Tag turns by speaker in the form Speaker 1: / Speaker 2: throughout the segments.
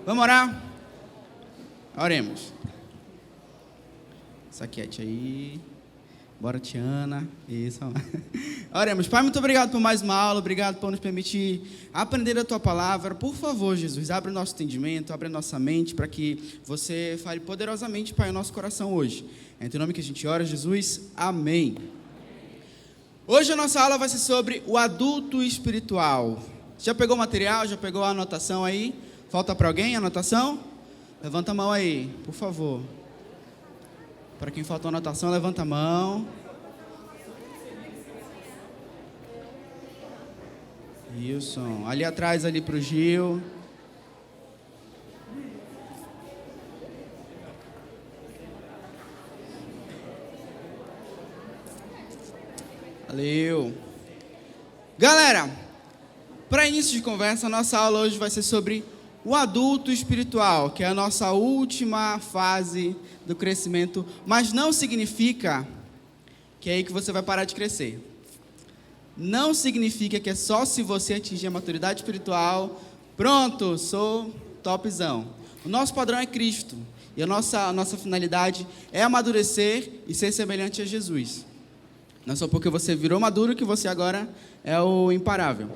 Speaker 1: Vamos orar? Oremos. Saquete aí. Bora, Tiana. Isso. Oremos. Pai, muito obrigado por mais uma aula. Obrigado por nos permitir aprender a Tua palavra. Por favor, Jesus, abre o nosso entendimento, abre a nossa mente para que você fale poderosamente, Pai, o nosso coração hoje. É em Teu nome que a gente ora, Jesus. Amém. Hoje a nossa aula vai ser sobre o adulto espiritual. Já pegou o material? Já pegou a anotação aí? Falta para alguém a anotação? Levanta a mão aí, por favor. Para quem faltou anotação, levanta a mão. Isso. Ali atrás, ali para o Gil. Valeu. Galera, para início de conversa, a nossa aula hoje vai ser sobre o adulto espiritual, que é a nossa última fase do crescimento, mas não significa que é aí que você vai parar de crescer. Não significa que é só se você atingir a maturidade espiritual, pronto, sou topzão. O nosso padrão é Cristo, e a nossa finalidade é amadurecer e ser semelhante a Jesus. Não é só porque você virou maduro que você agora é o imparável.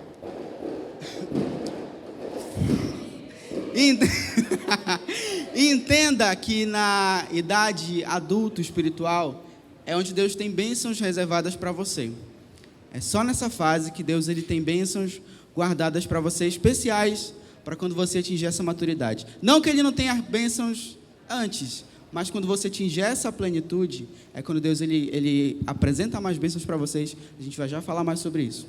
Speaker 1: Entenda que na idade adulto espiritual é onde Deus tem bênçãos reservadas para você. É só nessa fase que Deus ele tem bênçãos guardadas para você, especiais para quando você atingir essa maturidade. Não que Ele não tenha bênçãos antes, mas quando você atingir essa plenitude, é quando Deus ele apresenta mais bênçãos para vocês. A gente vai já falar mais sobre isso.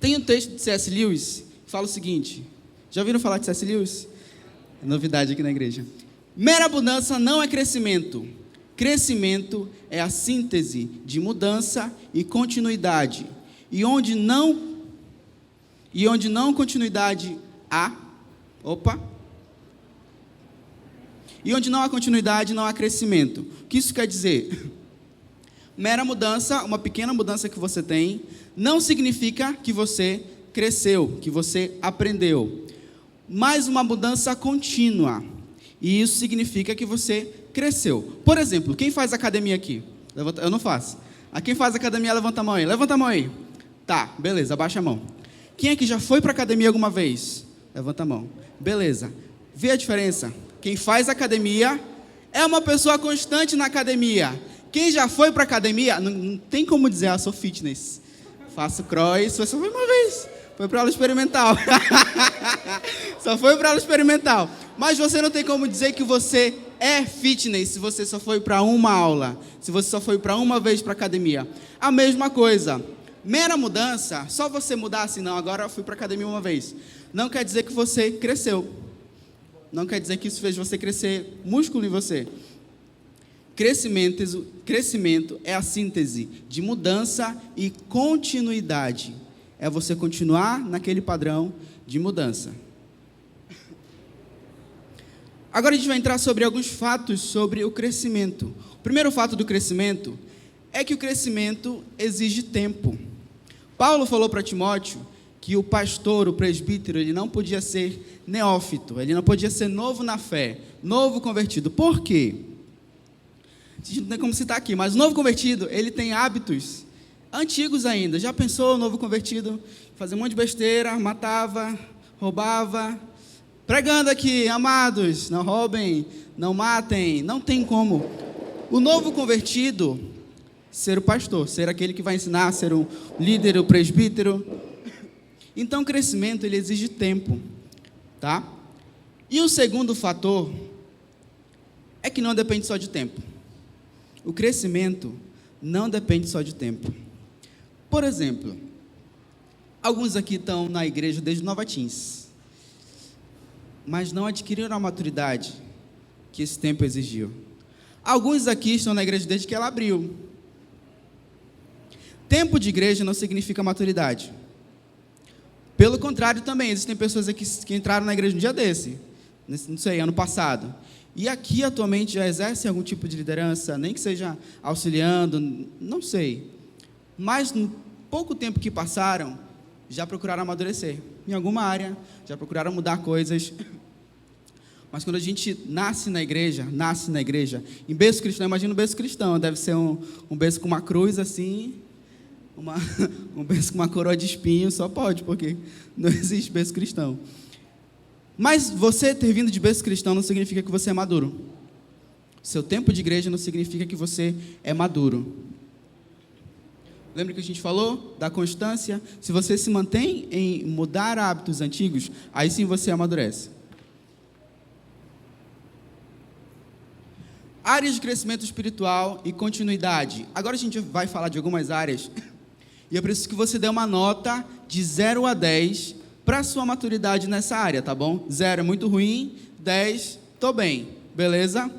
Speaker 1: Tem um texto de C.S. Lewis que fala o seguinte. Já ouviram falar de C.S. Lewis? É novidade aqui na igreja. Mera abundância não é crescimento. Crescimento é a síntese de mudança e continuidade. E onde não continuidade há... E onde não há continuidade, não há crescimento. O que isso quer dizer? Mera mudança, uma pequena mudança que você tem, não significa que você cresceu, que você aprendeu. Mas uma mudança contínua. E isso significa que você cresceu. Por exemplo, quem faz academia aqui? Eu não faço. Quem faz academia, levanta a mão aí. Levanta a mão aí. Tá, beleza, abaixa a mão. Quem aqui já foi para academia alguma vez? Levanta a mão. Beleza. Vê a diferença? Quem faz academia é uma pessoa constante na academia. Quem já foi para academia, não tem como dizer, sou fitness. Faço cross, só foi uma vez. Foi para aula experimental. Só foi para aula experimental. Mas você não tem como dizer que você é fitness se você só foi para uma aula. Se você só foi para uma vez para academia. A mesma coisa. Mera mudança, só você mudar assim, não, agora eu fui para academia uma vez. Não quer dizer que você cresceu. Não quer dizer que isso fez você crescer músculo em você. Crescimento é a síntese de mudança e continuidade. É você continuar naquele padrão de mudança. Agora a gente vai entrar sobre alguns fatos sobre o crescimento. O primeiro fato do crescimento é que o crescimento exige tempo. Paulo falou para Timóteo que o pastor, o presbítero, ele não podia ser neófito, ele não podia ser novo na fé, novo convertido. Por quê? A gente não tem como citar aqui, mas o novo convertido, ele tem hábitos antigos ainda. Já pensou o novo convertido? Fazia um monte de besteira, matava, roubava. Pregando aqui, amados, não roubem, não matem, não tem como. O novo convertido, ser o pastor, ser aquele que vai ensinar, ser o líder, o presbítero. Então, o crescimento, ele exige tempo, tá? E o segundo fator é que não depende só de tempo. O crescimento não depende só de tempo. Por exemplo, alguns aqui estão na igreja desde novatins, mas não adquiriram a maturidade que esse tempo exigiu. Alguns aqui estão na igreja desde que ela abriu. Tempo de igreja não significa maturidade. Pelo contrário também, existem pessoas aqui que entraram na igreja um dia desse, não sei, ano passado, e aqui atualmente já exercem algum tipo de liderança, nem que seja auxiliando, não sei. Mas no pouco tempo que passaram, já procuraram amadurecer em alguma área, já procuraram mudar coisas. Mas quando a gente nasce na igreja, em berço cristão, imagina um berço cristão, deve ser um berço com uma cruz assim, um berço com uma coroa de espinho, só pode, porque não existe berço cristão. Mas você ter vindo de berço cristão não significa que você é maduro. Seu tempo de igreja não significa que você é maduro. Lembra que a gente falou da constância? Se você se mantém em mudar hábitos antigos, aí sim você amadurece. Áreas de crescimento espiritual e continuidade. Agora a gente vai falar de algumas áreas e eu preciso que você dê uma nota de 0 a 10 para a sua maturidade nessa área, tá bom? 0 é muito ruim, 10, tô bem, beleza?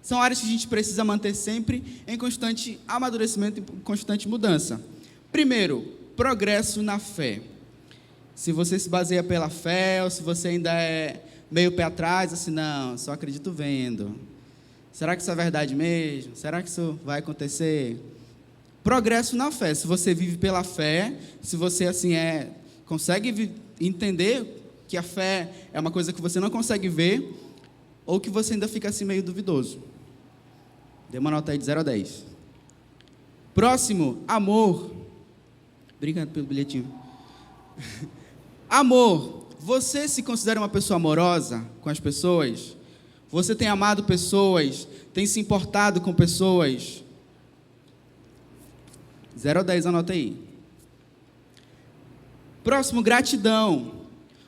Speaker 1: São áreas que a gente precisa manter sempre em constante amadurecimento e constante mudança. Primeiro, progresso na fé. Se você se baseia pela fé ou se você ainda é meio pé atrás, assim, não, só acredito vendo. Será que isso é verdade mesmo? Será que isso vai acontecer? Progresso na fé. Se você vive pela fé, se você assim consegue entender que a fé é uma coisa que você não consegue ver, ou que você ainda fica assim meio duvidoso. Dê uma nota aí de 0 a 10. Próximo, amor. Obrigado pelo bilhetinho. Amor. Você se considera uma pessoa amorosa com as pessoas? Você tem amado pessoas? Tem se importado com pessoas? 0 a 10, anota aí. Próximo, gratidão.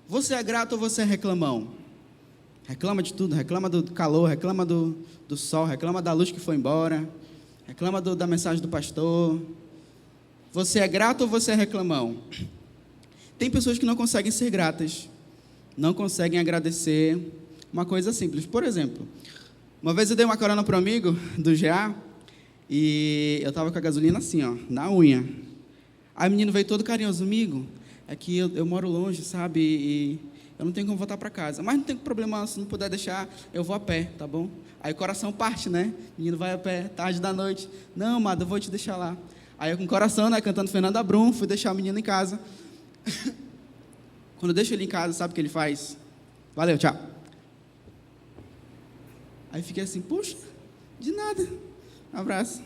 Speaker 1: Você é grato ou você é reclamão? Reclama de tudo, reclama do calor, reclama do sol, reclama da luz que foi embora, reclama da mensagem do pastor. Você é grato ou você é reclamão? Tem pessoas que não conseguem ser gratas, não conseguem agradecer uma coisa simples. Por exemplo, uma vez eu dei uma carona para um amigo do GA e eu estava com a gasolina assim, ó, na unha. Aí o menino veio todo carinhoso, amigo, é que eu moro longe, sabe, e eu não tenho como voltar para casa. Mas não tem problema, se não puder deixar, eu vou a pé, tá bom? Aí o coração parte, né? O menino vai a pé, tarde da noite. Não, amado, eu vou te deixar lá. Aí eu com o coração, né, cantando Fernanda Brum, fui deixar o menino em casa. Quando eu deixo ele em casa, sabe o que ele faz? Valeu, tchau. Aí fiquei assim, puxa, de nada. Um abraço.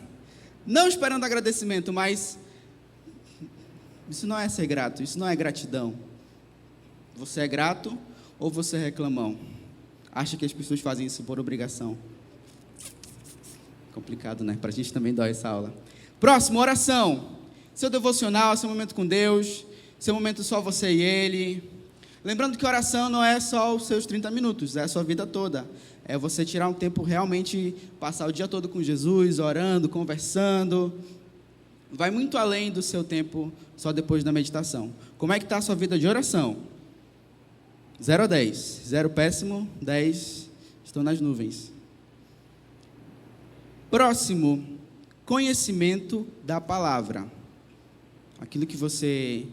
Speaker 1: Não esperando agradecimento, mas isso não é ser grato, isso não é gratidão. Você é grato ou você é reclamão? Acha que as pessoas fazem isso por obrigação? Complicado, né? Para a gente também dói essa aula. Próximo, oração. Seu devocional, seu momento com Deus, seu momento só você e Ele. Lembrando que oração não é só os seus 30 minutos, é a sua vida toda. É você tirar um tempo realmente, passar o dia todo com Jesus, orando, conversando. Vai muito além do seu tempo só depois da meditação. Como é que está a sua vida de oração? 0 a 10. 0 péssimo, 10 estou nas nuvens. Próximo, conhecimento da palavra. Aquilo que você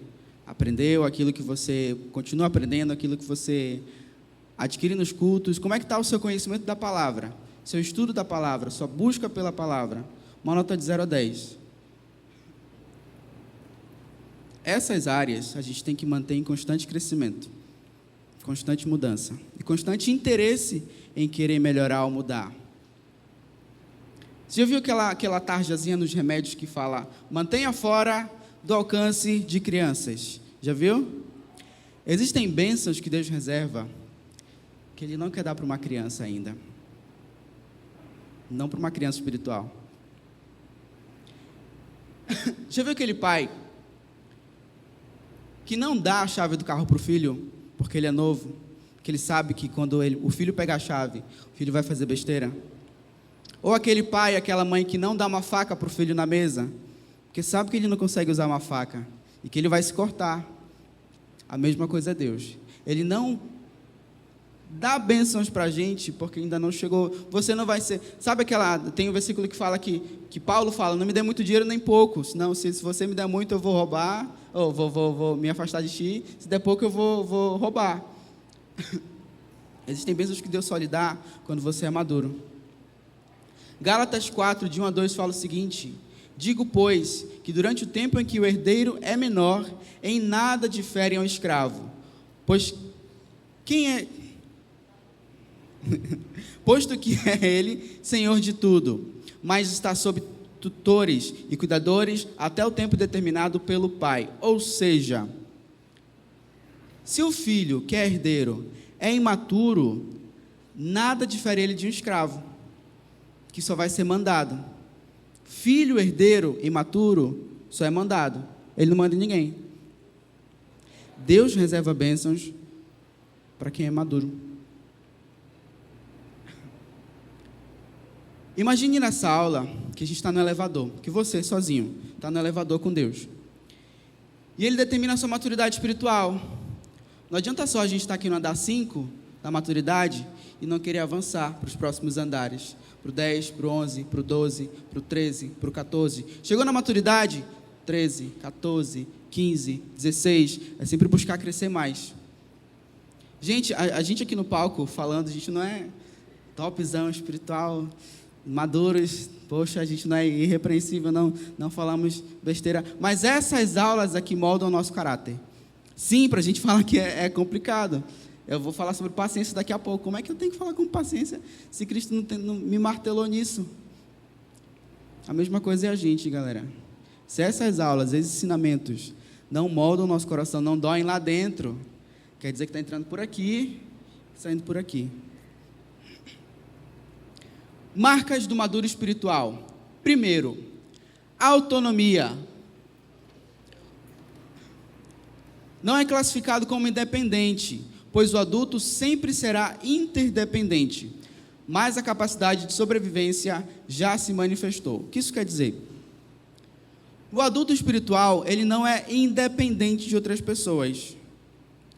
Speaker 1: aprendeu, aquilo que você continua aprendendo, aquilo que você adquire nos cultos. Como é que está o seu conhecimento da palavra? Seu estudo da palavra, sua busca pela palavra. Uma nota de 0 a 10. Essas áreas a gente tem que manter em constante crescimento, constante mudança e constante interesse em querer melhorar ou mudar. Você já viu aquela tarjazinha nos remédios que fala mantenha fora do alcance de crianças? Já viu? Existem bênçãos que Deus reserva que Ele não quer dar para uma criança ainda. Não para uma criança espiritual. Já viu aquele pai que não dá a chave do carro para o filho porque ele é novo, que ele sabe que quando o filho pegar a chave, o filho vai fazer besteira? Ou aquele pai, aquela mãe que não dá uma faca para o filho na mesa, porque sabe que ele não consegue usar uma faca e que ele vai se cortar. A mesma coisa é Deus. Ele não dá bênçãos para a gente porque ainda não chegou. Você não vai ser... Sabe tem um versículo que fala que Paulo fala, não me dê muito dinheiro nem pouco, senão se você me der muito eu vou roubar, ou vou me afastar de ti, se der pouco eu vou roubar. Existem bênçãos que Deus só lhe dá quando você é maduro. Gálatas 4, de 1 a 2 fala o seguinte: digo, pois, que durante o tempo em que o herdeiro é menor, em nada difere a um escravo, pois quem é... posto que é ele senhor de tudo, mas está sob tutores e cuidadores até o tempo determinado pelo pai. Ou seja, se o filho, que é herdeiro, é imaturo, nada difere ele de um escravo, que só vai ser mandado. Filho herdeiro imaturo só é mandado, ele não manda em ninguém. Deus reserva bênçãos para quem é maduro. Imagine nessa aula que a gente está no elevador, que você sozinho está no elevador com Deus. E Ele determina a sua maturidade espiritual. Não adianta só a gente estar aqui no andar 5 da maturidade e não querer avançar para os próximos andares. Para o 10, para o 11, para o 12, para o 13, para o 14. Chegou na maturidade? 13, 14, 15, 16. É sempre buscar crescer mais. Gente, a gente aqui no palco falando, a gente não é topzão espiritual, maduros, poxa, a gente não é irrepreensível, não falamos besteira, mas essas aulas aqui moldam o nosso caráter. Sim, para a gente falar que é complicado. Eu vou falar sobre paciência daqui a pouco. Como é que eu tenho que falar com paciência se Cristo não me martelou nisso? A mesma coisa é a gente, galera. Se essas aulas, esses ensinamentos não moldam o nosso coração, não doem lá dentro, quer dizer que está entrando por aqui, saindo por aqui. Marcas do maduro espiritual. Primeiro, autonomia. Não é classificado como independente, pois o adulto sempre será interdependente, mas a capacidade de sobrevivência já se manifestou. O que isso quer dizer? O adulto espiritual, ele não é independente de outras pessoas,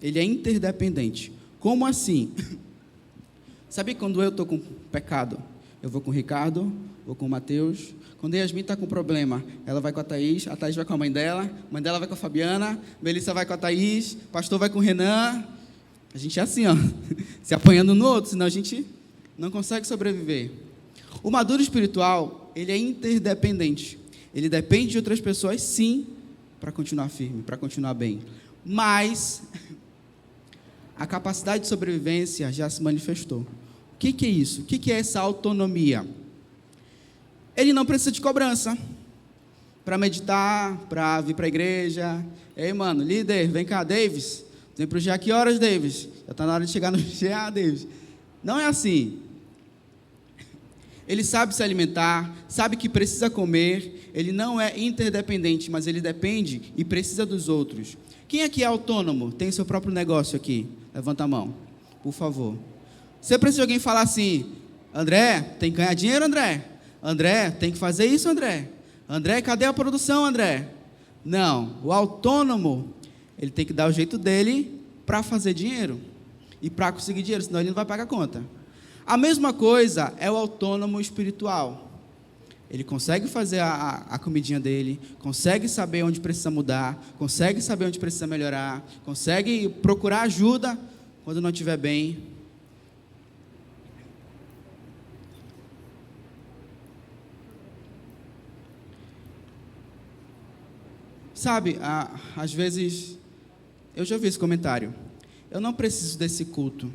Speaker 1: ele é interdependente. Como assim? Sabe quando eu estou com pecado? Eu vou com o Ricardo, vou com o Mateus. Quando a Yasmin está com problema, ela vai com a Thaís vai com a mãe dela vai com a Fabiana, Melissa vai com a Thaís, o pastor vai com o Renan. A gente é assim, ó, se apanhando no outro, senão a gente não consegue sobreviver. O maduro espiritual, ele é interdependente. Ele depende de outras pessoas, sim, para continuar firme, para continuar bem. Mas a capacidade de sobrevivência já se manifestou. O que é isso? O que é essa autonomia? Ele não precisa de cobrança para meditar, para vir para a igreja. Ei, mano, líder, vem cá, Davis. Vem para o GA, que horas, Davis? Já está na hora de chegar no GA, Davis. Não é assim. Ele sabe se alimentar, sabe que precisa comer. Ele não é interdependente, mas ele depende e precisa dos outros. Quem aqui é autônomo? Tem seu próprio negócio aqui? Levanta a mão, por favor. Você precisa de alguém falar assim: André, tem que ganhar dinheiro, André. André, tem que fazer isso, André. André, cadê a produção, André? Não, o autônomo, ele tem que dar o jeito dele para fazer dinheiro e para conseguir dinheiro, senão ele não vai pagar a conta. A mesma coisa é o autônomo espiritual. Ele consegue fazer a comidinha dele, consegue saber onde precisa mudar, consegue saber onde precisa melhorar, consegue procurar ajuda quando não estiver bem. Sabe, às vezes, eu já ouvi esse comentário: eu não preciso desse culto,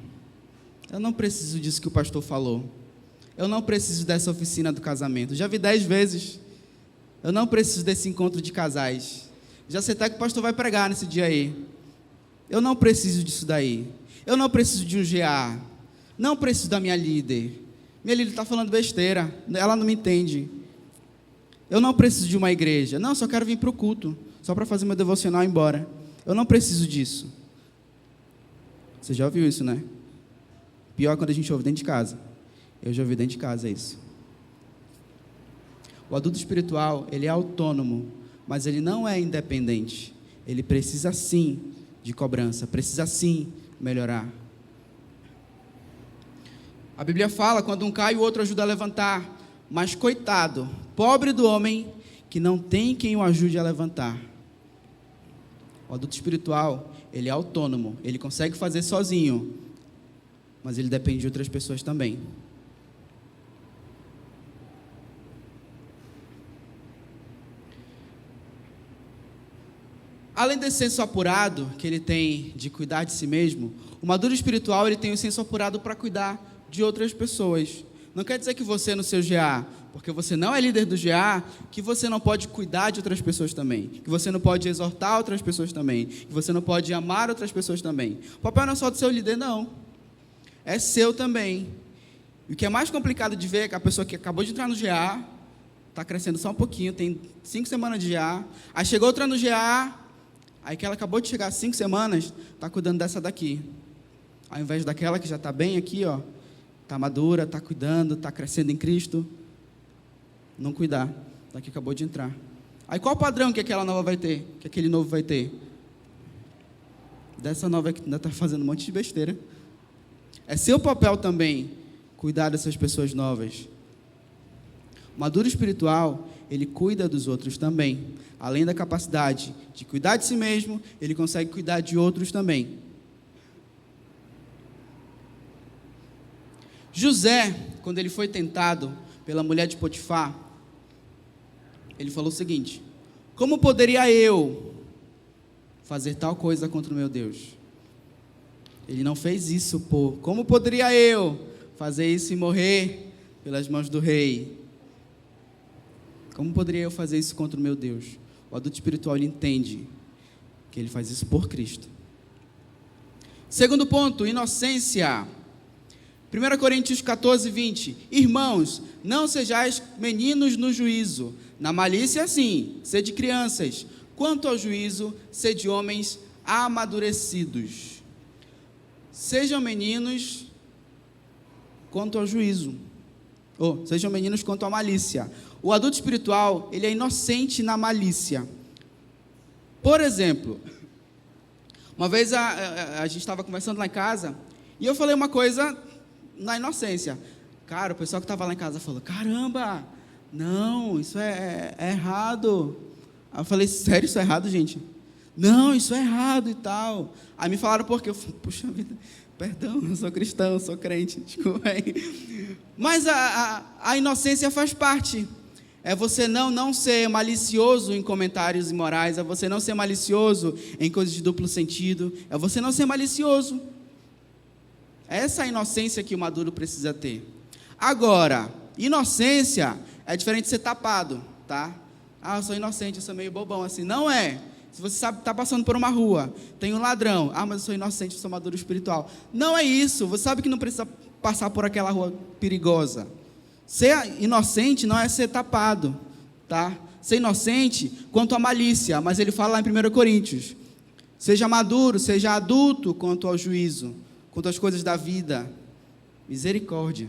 Speaker 1: eu não preciso disso que o pastor falou, eu não preciso dessa oficina do casamento, já vi 10 vezes, eu não preciso desse encontro de casais, já sei até que o pastor vai pregar nesse dia aí, eu não preciso disso daí, eu não preciso de um GA, não preciso da minha líder está falando besteira, ela não me entende, eu não preciso de uma igreja, não, só quero vir para o culto, só para fazer meu devocional e ir embora. Eu não preciso disso. Você já ouviu isso, né? Pior quando a gente ouve dentro de casa. Eu já ouvi dentro de casa isso. O adulto espiritual, ele é autônomo, mas ele não é independente. Ele precisa sim de cobrança, precisa sim melhorar. A Bíblia fala: quando um cai, o outro ajuda a levantar. Mas coitado, pobre do homem que não tem quem o ajude a levantar. O adulto espiritual, ele é autônomo, ele consegue fazer sozinho, mas ele depende de outras pessoas também. Além desse senso apurado que ele tem de cuidar de si mesmo, o maduro espiritual, ele tem o senso apurado para cuidar de outras pessoas. Não quer dizer que você no seu GA, porque você não é líder do GA, que você não pode cuidar de outras pessoas também, que você não pode exortar outras pessoas também, que você não pode amar outras pessoas também. O papel não é só do seu líder, não. É seu também. E o que é mais complicado de ver é que a pessoa que acabou de entrar no GA, está crescendo só um pouquinho, tem 5 semanas de GA, aí chegou outra no GA, aí que ela acabou de chegar há 5 semanas, está cuidando dessa daqui. Ao invés daquela que já está bem aqui, ó, está madura, está cuidando, está crescendo em Cristo, não cuidar da que acabou de entrar. Aí qual o padrão que aquela nova vai ter, que aquele novo vai ter? Dessa nova que ainda está fazendo um monte de besteira. É seu papel também cuidar dessas pessoas novas. O maduro espiritual, ele cuida dos outros também. Além da capacidade de cuidar de si mesmo, ele consegue cuidar de outros também. José, quando ele foi tentado pela mulher de Potifar, ele falou o seguinte: como poderia eu fazer tal coisa contra o meu Deus? Ele não fez isso, pô. Como poderia eu fazer isso e morrer pelas mãos do rei? Como poderia eu fazer isso contra o meu Deus? O adulto espiritual, ele entende que ele faz isso por Cristo. Segundo ponto, inocência. 1 Coríntios 14, 20. Irmãos, não sejais meninos no juízo. Na malícia, sim, sede crianças. Quanto ao juízo, sede homens amadurecidos. Sejam meninos quanto ao juízo. Sejam meninos quanto à malícia. O adulto espiritual, ele é inocente na malícia. Por exemplo, uma vez a gente estava conversando lá em casa, e eu falei uma coisa na inocência. Cara, o pessoal que estava lá em casa falou: caramba, não, isso é errado. Aí eu falei: sério, isso é errado, gente? Não, isso é errado e tal. Aí me falaram por quê? Eu falei: puxa vida, perdão, eu sou cristão, eu sou crente, desculpa aí. Mas a inocência faz parte. É você não ser malicioso em comentários imorais, é você não ser malicioso em coisas de duplo sentido, é você não ser malicioso. Essa é a inocência que o maduro precisa ter. Agora, inocência é diferente de ser tapado, tá? Ah, eu sou inocente, eu sou meio bobão assim. Não é. Se você sabe que está passando por uma rua, tem um ladrão. Ah, mas eu sou inocente, eu sou maduro espiritual. Não é isso. Você sabe que não precisa passar por aquela rua perigosa. Ser inocente não é ser tapado, tá? Ser inocente quanto à malícia, mas ele fala lá em 1 Coríntios. Seja maduro, seja adulto quanto ao juízo, quanto às coisas da vida. Misericórdia.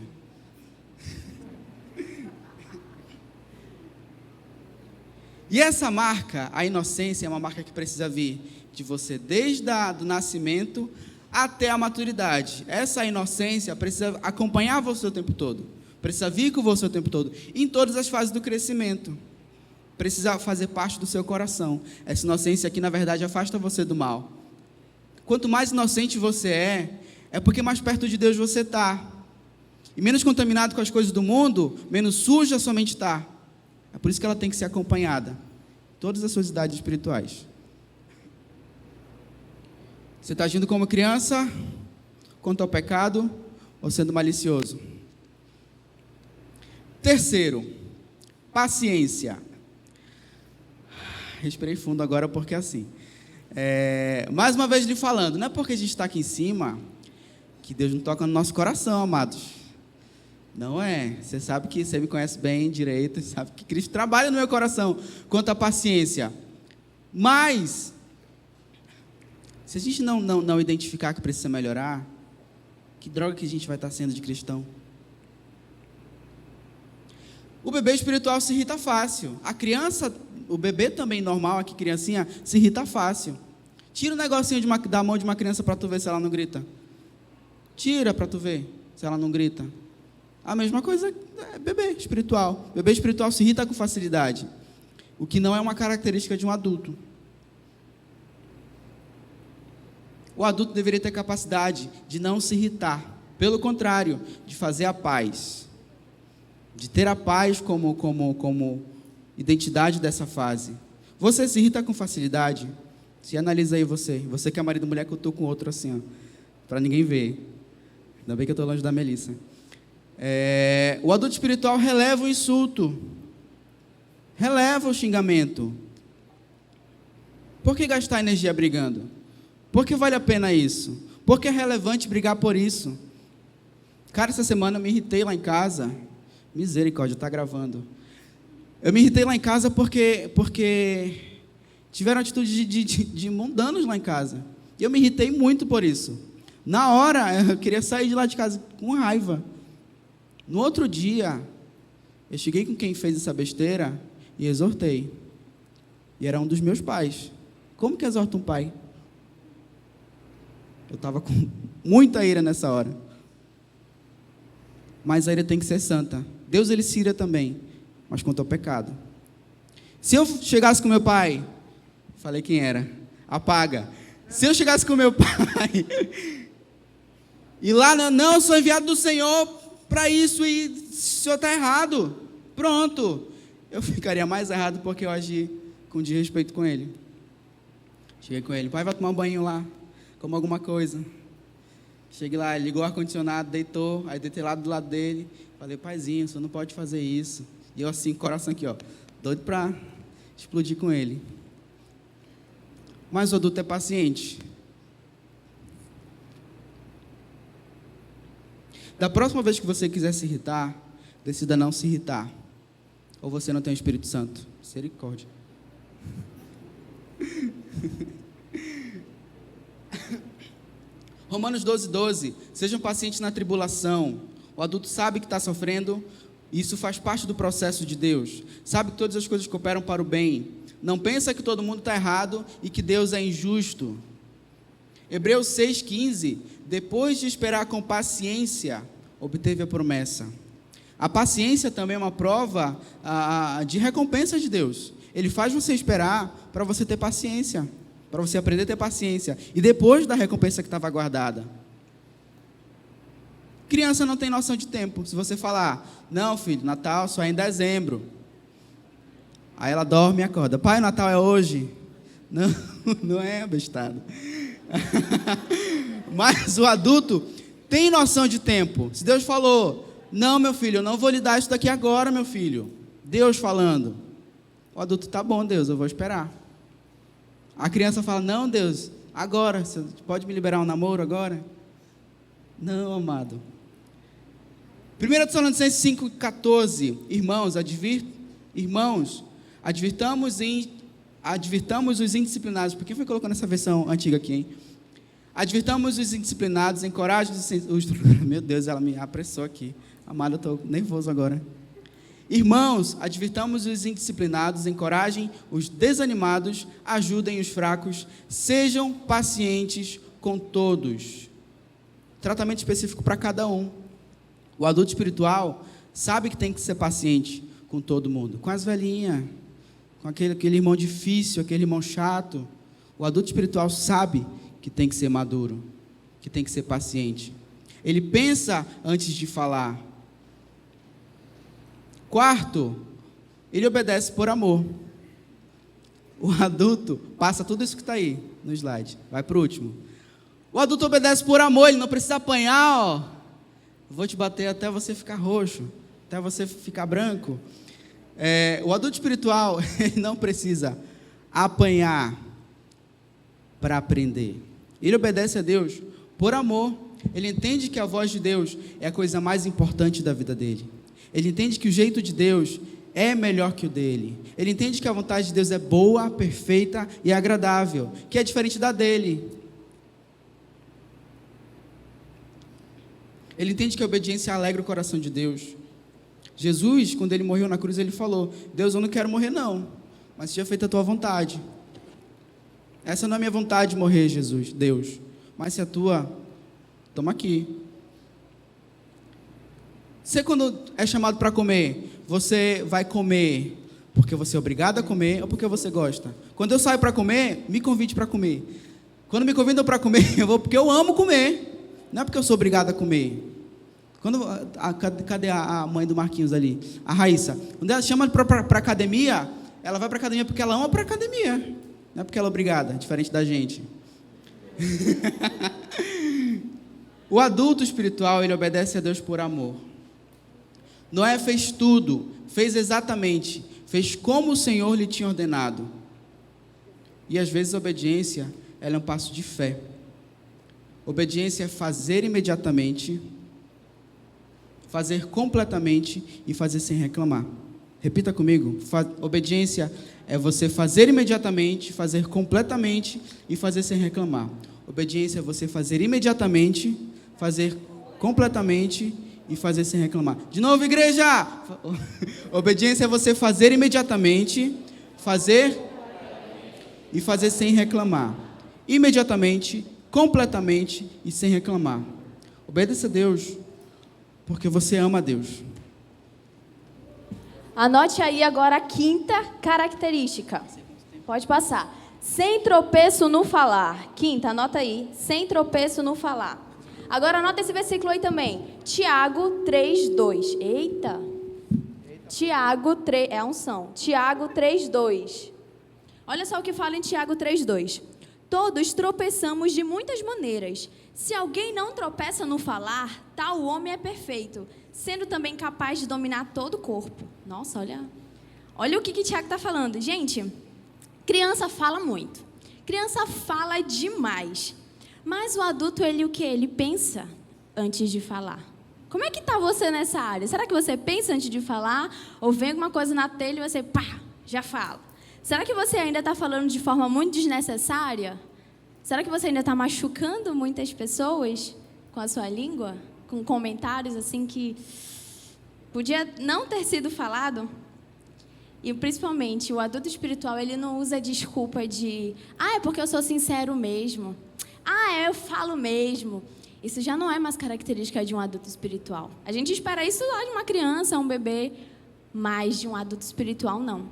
Speaker 1: E essa marca, a inocência, é uma marca que precisa vir de você desde o nascimento até a maturidade. Essa inocência precisa acompanhar você o tempo todo. Precisa vir com você o tempo todo. Em todas as fases do crescimento. Precisa fazer parte do seu coração. Essa inocência aqui, na verdade, afasta você do mal. Quanto mais inocente você é porque mais perto de Deus você está. E menos contaminado com as coisas do mundo, menos suja a sua mente está. É por isso que ela tem que ser acompanhada. Todas as suas idades espirituais. Você está agindo como criança, quanto ao pecado, ou sendo malicioso? Terceiro, paciência. Respirei fundo agora porque assim. Mais uma vez lhe falando, não é porque a gente está aqui em cima que Deus não toca no nosso coração, amados. Não é. Você sabe que você me conhece bem direito, sabe que Cristo trabalha no meu coração quanto à paciência. Mas, se a gente não identificar que precisa melhorar, que droga que a gente vai estar sendo de cristão? O bebê espiritual se irrita fácil. A criança, o bebê também normal, aqui criancinha, se irrita fácil. Tira o negocinho da mão de uma criança para tu ver se ela não grita. Tira para tu ver se ela não grita. A mesma coisa é bebê espiritual. Bebê espiritual se irrita com facilidade. O que não é uma característica de um adulto. O adulto deveria ter capacidade de não se irritar. Pelo contrário, de fazer a paz. De ter a paz como identidade dessa fase. Você se irrita com facilidade? Se analisa aí você. Você que é marido e mulher, que eu estou com outro assim, ó, para ninguém ver. Ainda bem que eu estou longe da Melissa. O adulto espiritual releva o insulto, releva o xingamento. Por que gastar energia brigando? Por que vale a pena isso? Por que é relevante brigar por isso? Cara, essa semana eu me irritei lá em casa. Misericórdia, está gravando. Eu me irritei lá em casa porque tiveram atitude de mundanos lá em casa. E eu me irritei muito por isso. Na hora, eu queria sair de lá de casa com raiva. No outro dia, eu cheguei com quem fez essa besteira e exortei. E era um dos meus pais. Como que exorta um pai? Eu estava com muita ira nessa hora. Mas a ira tem que ser santa. Deus, ele se ira também, mas quanto ao pecado. Se eu chegasse com meu pai, falei quem era, apaga. Se eu chegasse com meu pai, e lá, não, eu sou enviado do Senhor para isso, e o senhor está errado, pronto. Eu ficaria mais errado porque eu agi com desrespeito com ele. Cheguei com ele, pai, vai tomar um banho lá, como alguma coisa. Cheguei lá, ligou o ar-condicionado, deitou, aí deitei lá do lado dele, falei, paizinho, o senhor não pode fazer isso. E eu assim, coração aqui, ó, doido para explodir com ele. Mas o adulto é paciente. Da próxima vez que você quiser se irritar, decida não se irritar. Ou você não tem o Espírito Santo. Misericórdia. Romanos 12:12. Sejam pacientes na tribulação. O adulto sabe que está sofrendo, e isso faz parte do processo de Deus. Sabe que todas as coisas cooperam para o bem. Não pensa que todo mundo está errado e que Deus é injusto. Hebreus 6:15. Depois de esperar com paciência, obteve a promessa. A paciência também é uma prova de recompensa de Deus. Ele faz você esperar para você ter paciência, para você aprender a ter paciência, e depois da recompensa que estava guardada. Criança não tem noção de tempo. Se você falar, não filho, Natal só é em dezembro, aí ela dorme e acorda, pai, o Natal é hoje. Não, não é abestado. Mas o adulto tem noção de tempo. Se Deus falou, não meu filho, eu não vou lhe dar isso daqui agora, meu filho, Deus falando, o adulto, tá bom Deus, eu vou esperar. A criança fala, não Deus, agora, você pode me liberar um namoro agora? Não, amado. 1 Tessalonicenses 5,14. Irmãos, advirtamos os indisciplinados. Por que foi colocando essa versão antiga aqui, hein? Advirtamos os indisciplinados, encorajem os... Meu Deus, ela me apressou aqui. Amado, eu estou nervoso agora. Irmãos, advirtamos os indisciplinados, encorajem os desanimados, ajudem os fracos, sejam pacientes com todos. Tratamento específico para cada um. O adulto espiritual sabe que tem que ser paciente com todo mundo, com as velhinhas, com aquele irmão difícil, aquele irmão chato. O adulto espiritual sabe que tem que ser maduro, que tem que ser paciente. Ele pensa antes de falar. Quarto, ele obedece por amor. O adulto passa tudo isso que está aí no slide. Vai para o último. O adulto obedece por amor, ele não precisa apanhar, ó. Vou te bater até você ficar roxo, até você ficar branco. O adulto espiritual, ele não precisa apanhar para aprender. Ele obedece a Deus por amor. Ele entende que a voz de Deus é a coisa mais importante da vida dele. Ele entende que o jeito de Deus é melhor que o dele. Ele entende que a vontade de Deus é boa, perfeita e agradável, que é diferente da dele. Ele entende que a obediência alegra o coração de Deus. Jesus, quando ele morreu na cruz, ele falou, Deus, eu não quero morrer não, mas seja feita a tua vontade. Essa não é a minha vontade de morrer, Jesus, Deus, mas se a tua, toma aqui. Você, quando é chamado para comer, você vai comer porque você é obrigado a comer ou porque você gosta? Quando eu saio para comer, me convide para comer. Quando me convidam para comer, eu vou porque eu amo comer, não é porque eu sou obrigado a comer. Cadê a mãe do Marquinhos ali? A Raíssa. Quando ela chama para academia, ela vai para academia porque ela ama para academia, não é porque ela é obrigada, diferente da gente. O adulto espiritual, ele obedece a Deus por amor. Noé fez tudo, fez exatamente, fez como o Senhor lhe tinha ordenado. E às vezes a obediência, ela é um passo de fé. Obediência é fazer imediatamente, fazer completamente e fazer sem reclamar. Repita comigo. Obediência é você fazer imediatamente, fazer completamente e fazer sem reclamar. Obediência é você fazer imediatamente, fazer completamente e fazer sem reclamar. De novo, igreja! Obediência é você fazer imediatamente, fazer e fazer sem reclamar. Imediatamente, completamente e sem reclamar. Obedeça a Deus, porque você ama a Deus.
Speaker 2: Anote aí agora a quinta característica. Pode passar. Sem tropeço no falar. Quinta, anota aí. Sem tropeço no falar. Agora anota esse versículo aí também. Tiago 3:2. Eita. Tiago 3, é a unção. Tiago 3:2. Olha só o que fala em Tiago 3:2. Todos tropeçamos de muitas maneiras. Se alguém não tropeça no falar, tal homem é perfeito, sendo também capaz de dominar todo o corpo. Nossa, olha o que Tiago está falando. Gente, criança fala muito. Criança fala demais. Mas o adulto, ele o quê? Ele pensa antes de falar. Como é que está você nessa área? Será que você pensa antes de falar? Ou vem alguma coisa na telha e você, pá, já fala? Será que você ainda está falando de forma muito desnecessária? Será que você ainda está machucando muitas pessoas com a sua língua? Com comentários assim que podia não ter sido falado? E principalmente o adulto espiritual, ele não usa desculpa de é porque eu sou sincero mesmo. Eu falo mesmo. Isso já não é mais característica de um adulto espiritual. A gente espera isso lá de uma criança, um bebê, mas de um adulto espiritual não.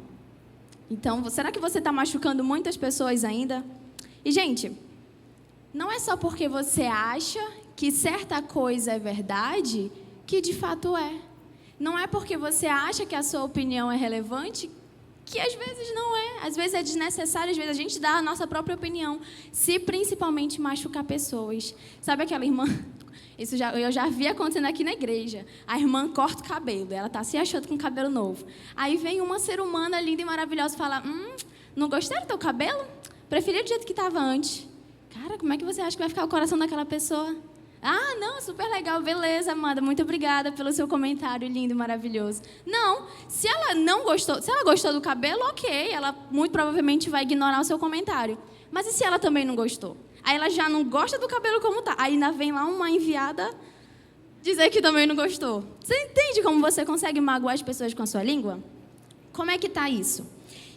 Speaker 2: Então, será que você está machucando muitas pessoas ainda? E, gente, não é só porque você acha que certa coisa é verdade que de fato é. Não é porque você acha que a sua opinião é relevante que às vezes não é. Às vezes é desnecessário, às vezes a gente dá a nossa própria opinião, se principalmente machucar pessoas. Sabe aquela irmã? Eu já vi acontecendo aqui na igreja. A irmã corta o cabelo, ela está se achando com cabelo novo. Aí vem uma ser humana linda e maravilhosa e fala, não gostei do teu cabelo? Preferi do jeito que estava antes. Cara, como é que você acha que vai ficar o coração daquela pessoa? Não, super legal, beleza, Amanda, muito obrigada pelo seu comentário lindo e maravilhoso. Não, se ela gostou do cabelo, ok, ela muito provavelmente vai ignorar o seu comentário. Mas e se ela também não gostou? Aí ela já não gosta do cabelo como tá. Aí ainda vem lá uma enviada dizer que também não gostou. Você entende como você consegue magoar as pessoas com a sua língua? Como é que tá isso?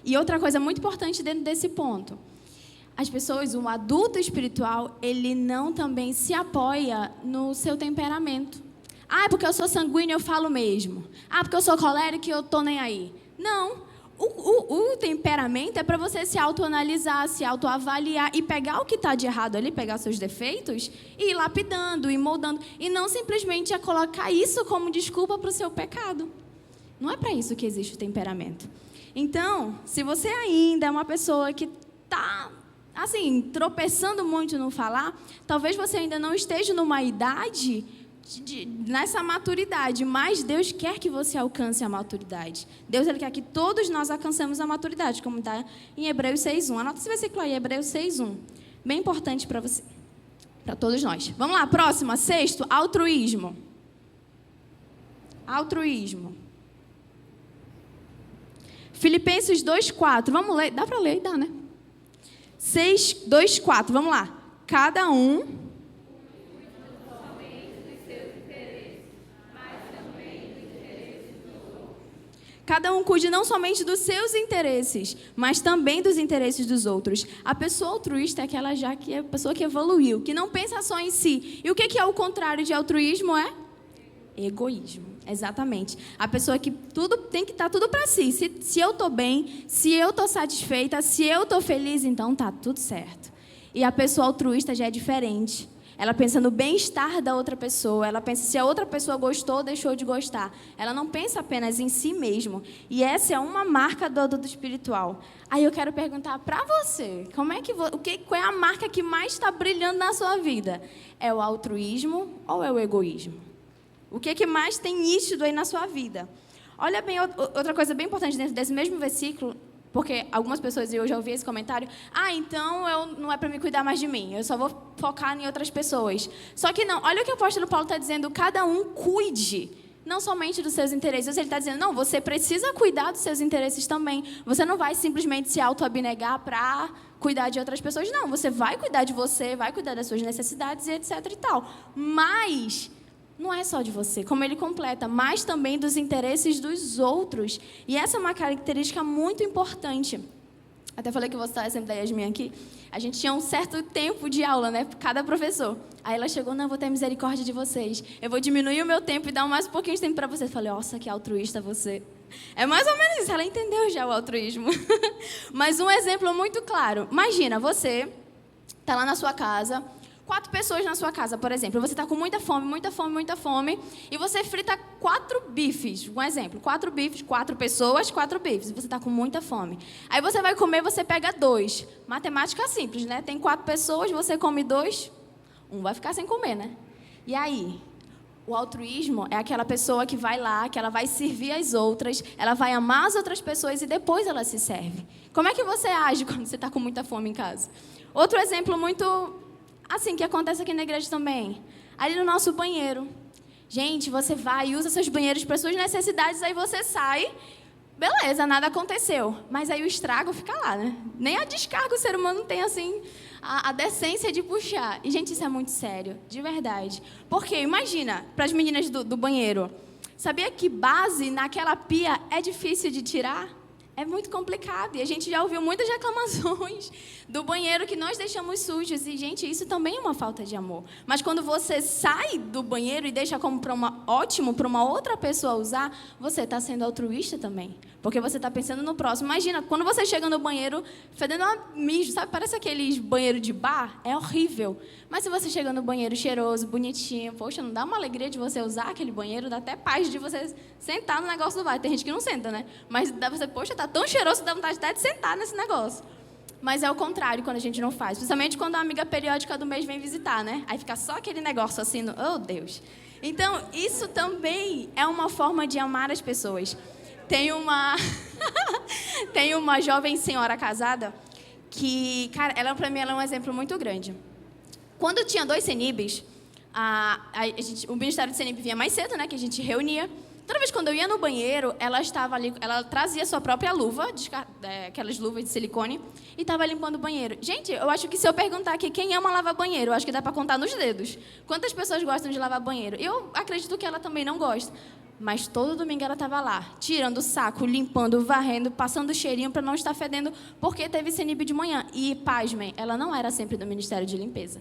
Speaker 2: E outra coisa muito importante dentro desse ponto. As pessoas, o adulto espiritual, ele não também se apoia no seu temperamento. Porque eu sou sanguíneo, eu falo mesmo. Porque eu sou colérico e eu tô nem aí. Não. O temperamento é para você se autoanalisar, se autoavaliar e pegar o que está de errado ali, pegar seus defeitos e ir lapidando, e moldando. E não simplesmente colocar isso como desculpa para o seu pecado. Não é para isso que existe o temperamento. Então, se você ainda é uma pessoa que está, assim, tropeçando muito no falar, talvez você ainda não esteja numa idade nessa maturidade, mas Deus quer que você alcance a maturidade. Deus, Ele quer que todos nós alcancemos a maturidade, como está em Hebreus 6:1. Anota esse versículo aí, Hebreus 6:1. Bem importante para você, para todos nós. Vamos lá, próxima, sexto, altruísmo. Altruísmo. Filipenses 2:4. Vamos ler, dá para ler? Dá, né? 2:4, vamos lá. Cada um cuide não somente dos seus interesses, mas também dos interesses dos outros. A pessoa altruísta é aquela que é a pessoa que evoluiu, que não pensa só em si. E o que é o contrário de altruísmo? É egoísmo. Exatamente. A pessoa que tem que estar tudo para si. Se eu estou bem, se eu estou satisfeita, se eu estou feliz, então está tudo certo. E a pessoa altruísta já é diferente. Ela pensa no bem-estar da outra pessoa. Ela pensa se a outra pessoa gostou ou deixou de gostar. Ela não pensa apenas em si mesmo. E essa é uma marca do adulto espiritual. Aí eu quero perguntar para você, qual é a marca que mais está brilhando na sua vida? É o altruísmo ou é o egoísmo? O que mais tem nítido aí na sua vida? Olha bem, outra coisa bem importante dentro desse mesmo versículo, porque algumas pessoas, eu já ouvi esse comentário, então não é para me cuidar mais de mim, eu só vou focar em outras pessoas. Só que não, olha o que o apóstolo Paulo está dizendo, cada um cuide, não somente dos seus interesses, ele está dizendo, não, você precisa cuidar dos seus interesses também, você não vai simplesmente se auto-abnegar para cuidar de outras pessoas, não, você vai cuidar de você, vai cuidar das suas necessidades e etc e tal, mas não é só de você, como ele completa, mas também dos interesses dos outros. E essa é uma característica muito importante. Até falei que vou citar o exemplo da Yasmin aqui. A gente tinha um certo tempo de aula, né? Cada professor. Aí ela chegou, não, eu vou ter misericórdia de vocês. Eu vou diminuir o meu tempo e dar mais um pouquinho de tempo para vocês. Eu falei, nossa, que altruísta você. É mais ou menos isso, ela entendeu já o altruísmo. Mas um exemplo muito claro. Imagina, você está lá na sua casa, 4 pessoas na sua casa, por exemplo. Você está com muita fome, e você frita 4 bifes. Um exemplo, 4 bifes, 4 pessoas, 4 bifes. Você está com muita fome. Aí você vai comer, você pega 2. Matemática simples, né? Tem 4 pessoas, você come 2, um vai ficar sem comer, né? E aí? O altruísmo é aquela pessoa que vai lá, que ela vai servir as outras, ela vai amar as outras pessoas e depois ela se serve. Como é que você age quando você está com muita fome em casa? Outro exemplo muito assim, que acontece aqui na igreja também. Ali no nosso banheiro. Gente, você vai e usa seus banheiros para suas necessidades, aí você sai, beleza, nada aconteceu. Mas aí o estrago fica lá, né? Nem a descarga o ser humano tem, assim, a decência de puxar. E, gente, isso é muito sério, de verdade. Porque, imagina, para as meninas do banheiro, sabia que base naquela pia é difícil de tirar? É muito complicado. E a gente já ouviu muitas reclamações do banheiro que nós deixamos sujos. E, gente, isso também é uma falta de amor. Mas quando você sai do banheiro e deixa como ótimo para uma outra pessoa usar, você está sendo altruísta também. Porque você está pensando no próximo. Imagina, quando você chega no banheiro, fedendo uma mijo, sabe? Parece aqueles banheiros de bar. É horrível. Mas se você chega no banheiro cheiroso, bonitinho, poxa, não dá uma alegria de você usar aquele banheiro, dá até paz de você sentar no negócio do bar. Tem gente que não senta, né? Mas dá você, poxa, tá tão cheiroso, dá vontade até de sentar nesse negócio. Mas é o contrário quando a gente não faz. Principalmente quando a amiga periódica do mês vem visitar, né? Aí fica só aquele negócio assim, oh Deus. Então, isso também é uma forma de amar as pessoas. Tem uma jovem senhora casada que, cara, para mim ela é um exemplo muito grande. Quando eu tinha 2 CENIBs, o Ministério do CENIB vinha mais cedo, né? Que a gente reunia. Toda vez quando eu ia no banheiro, ela estava ali, ela trazia sua própria luva, aquelas luvas de silicone, e estava limpando o banheiro. Gente, eu acho que se eu perguntar aqui quem ama lavar banheiro, eu acho que dá para contar nos dedos. Quantas pessoas gostam de lavar banheiro? Eu acredito que ela também não gosta. Mas todo domingo ela estava lá, tirando o saco, limpando, varrendo, passando cheirinho para não estar fedendo, porque teve CENIB de manhã. E, pasmem, ela não era sempre do Ministério de Limpeza.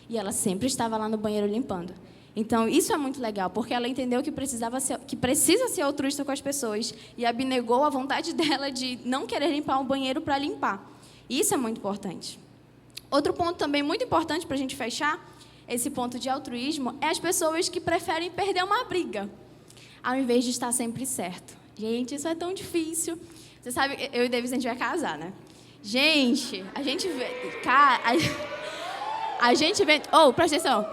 Speaker 2: E ela sempre estava lá no banheiro limpando. Então, isso é muito legal, porque ela entendeu que precisa ser altruísta com as pessoas e abnegou a vontade dela de não querer limpar um banheiro para limpar. Isso é muito importante. Outro ponto também muito importante para a gente fechar esse ponto de altruísmo é as pessoas que preferem perder uma briga, ao invés de estar sempre certo. Gente, isso é tão difícil. Você sabe, eu e Davis, a gente vai casar, né? Gente, a gente vê... Cara, a gente vê... Oh, presta atenção.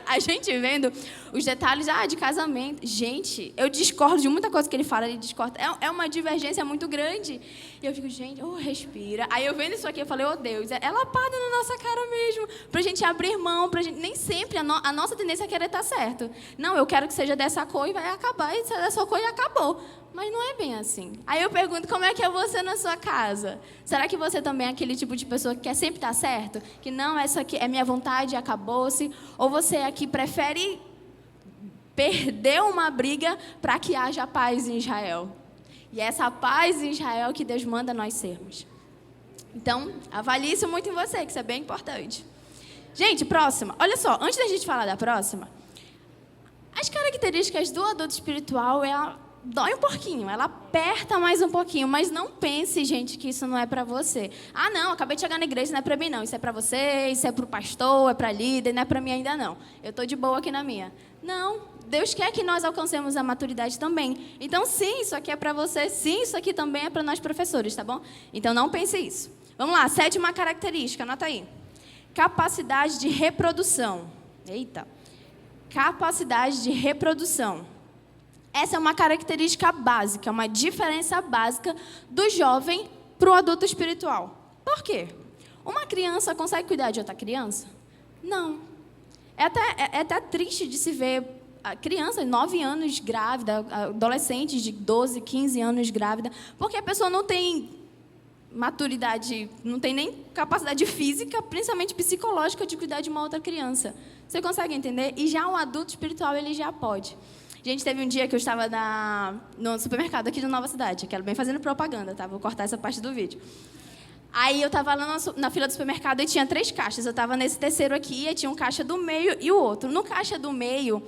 Speaker 2: A gente vendo os detalhes de casamento. Gente, eu discordo de muita coisa que ele fala, ele discorda. É uma divergência muito grande. E eu fico, gente, respira. Aí eu vendo isso aqui, eu falei, Deus, é lapada na nossa cara mesmo. Pra gente abrir mão, nem sempre a nossa tendência é querer estar certo. Não, eu quero que seja dessa cor e vai acabar, e se é dessa cor e acabou. Mas não é bem assim. Aí eu pergunto, como é que é você na sua casa? Será que você também é aquele tipo de pessoa que quer sempre estar certo? Que não, essa aqui é minha vontade, acabou-se? Ou você é que prefere perder uma briga para que haja paz em Israel? E é essa paz em Israel que Deus manda nós sermos. Então, avalie isso muito em você, que isso é bem importante. Gente, próxima. Olha só, antes da gente falar da próxima, as características do adulto espiritual, dói um pouquinho, ela aperta mais um pouquinho, mas não pense, gente, que isso não é para você. Ah, não, acabei de chegar na igreja, não é para mim, não. Isso é para você, isso é para o pastor, é para líder, não é para mim ainda, não. Eu estou de boa aqui na minha. Não, Deus quer que nós alcancemos a maturidade também. Então, sim, isso aqui é para você, sim, isso aqui também é para nós professores, tá bom? Então, não pense isso. Vamos lá, 7ª característica, anota aí. Capacidade de reprodução. Eita. capacidade de reprodução. Essa é uma característica básica, uma diferença básica do jovem para o adulto espiritual. Por quê? Uma criança consegue cuidar de outra criança? Não. É até triste de se ver a criança de 9 anos grávida, adolescentes de 12, 15 anos grávida, porque a pessoa não tem maturidade, não tem nem capacidade física, principalmente psicológica, de cuidar de uma outra criança. Você consegue entender? E já um adulto espiritual, ele já pode. Gente, teve um dia que eu estava no supermercado aqui de Nova Cidade, que era bem fazendo propaganda, tá? Vou cortar essa parte do vídeo. Aí eu estava lá na fila do supermercado e tinha 3 caixas. Eu estava nesse terceiro aqui, e tinha um caixa do meio e o outro. No caixa do meio,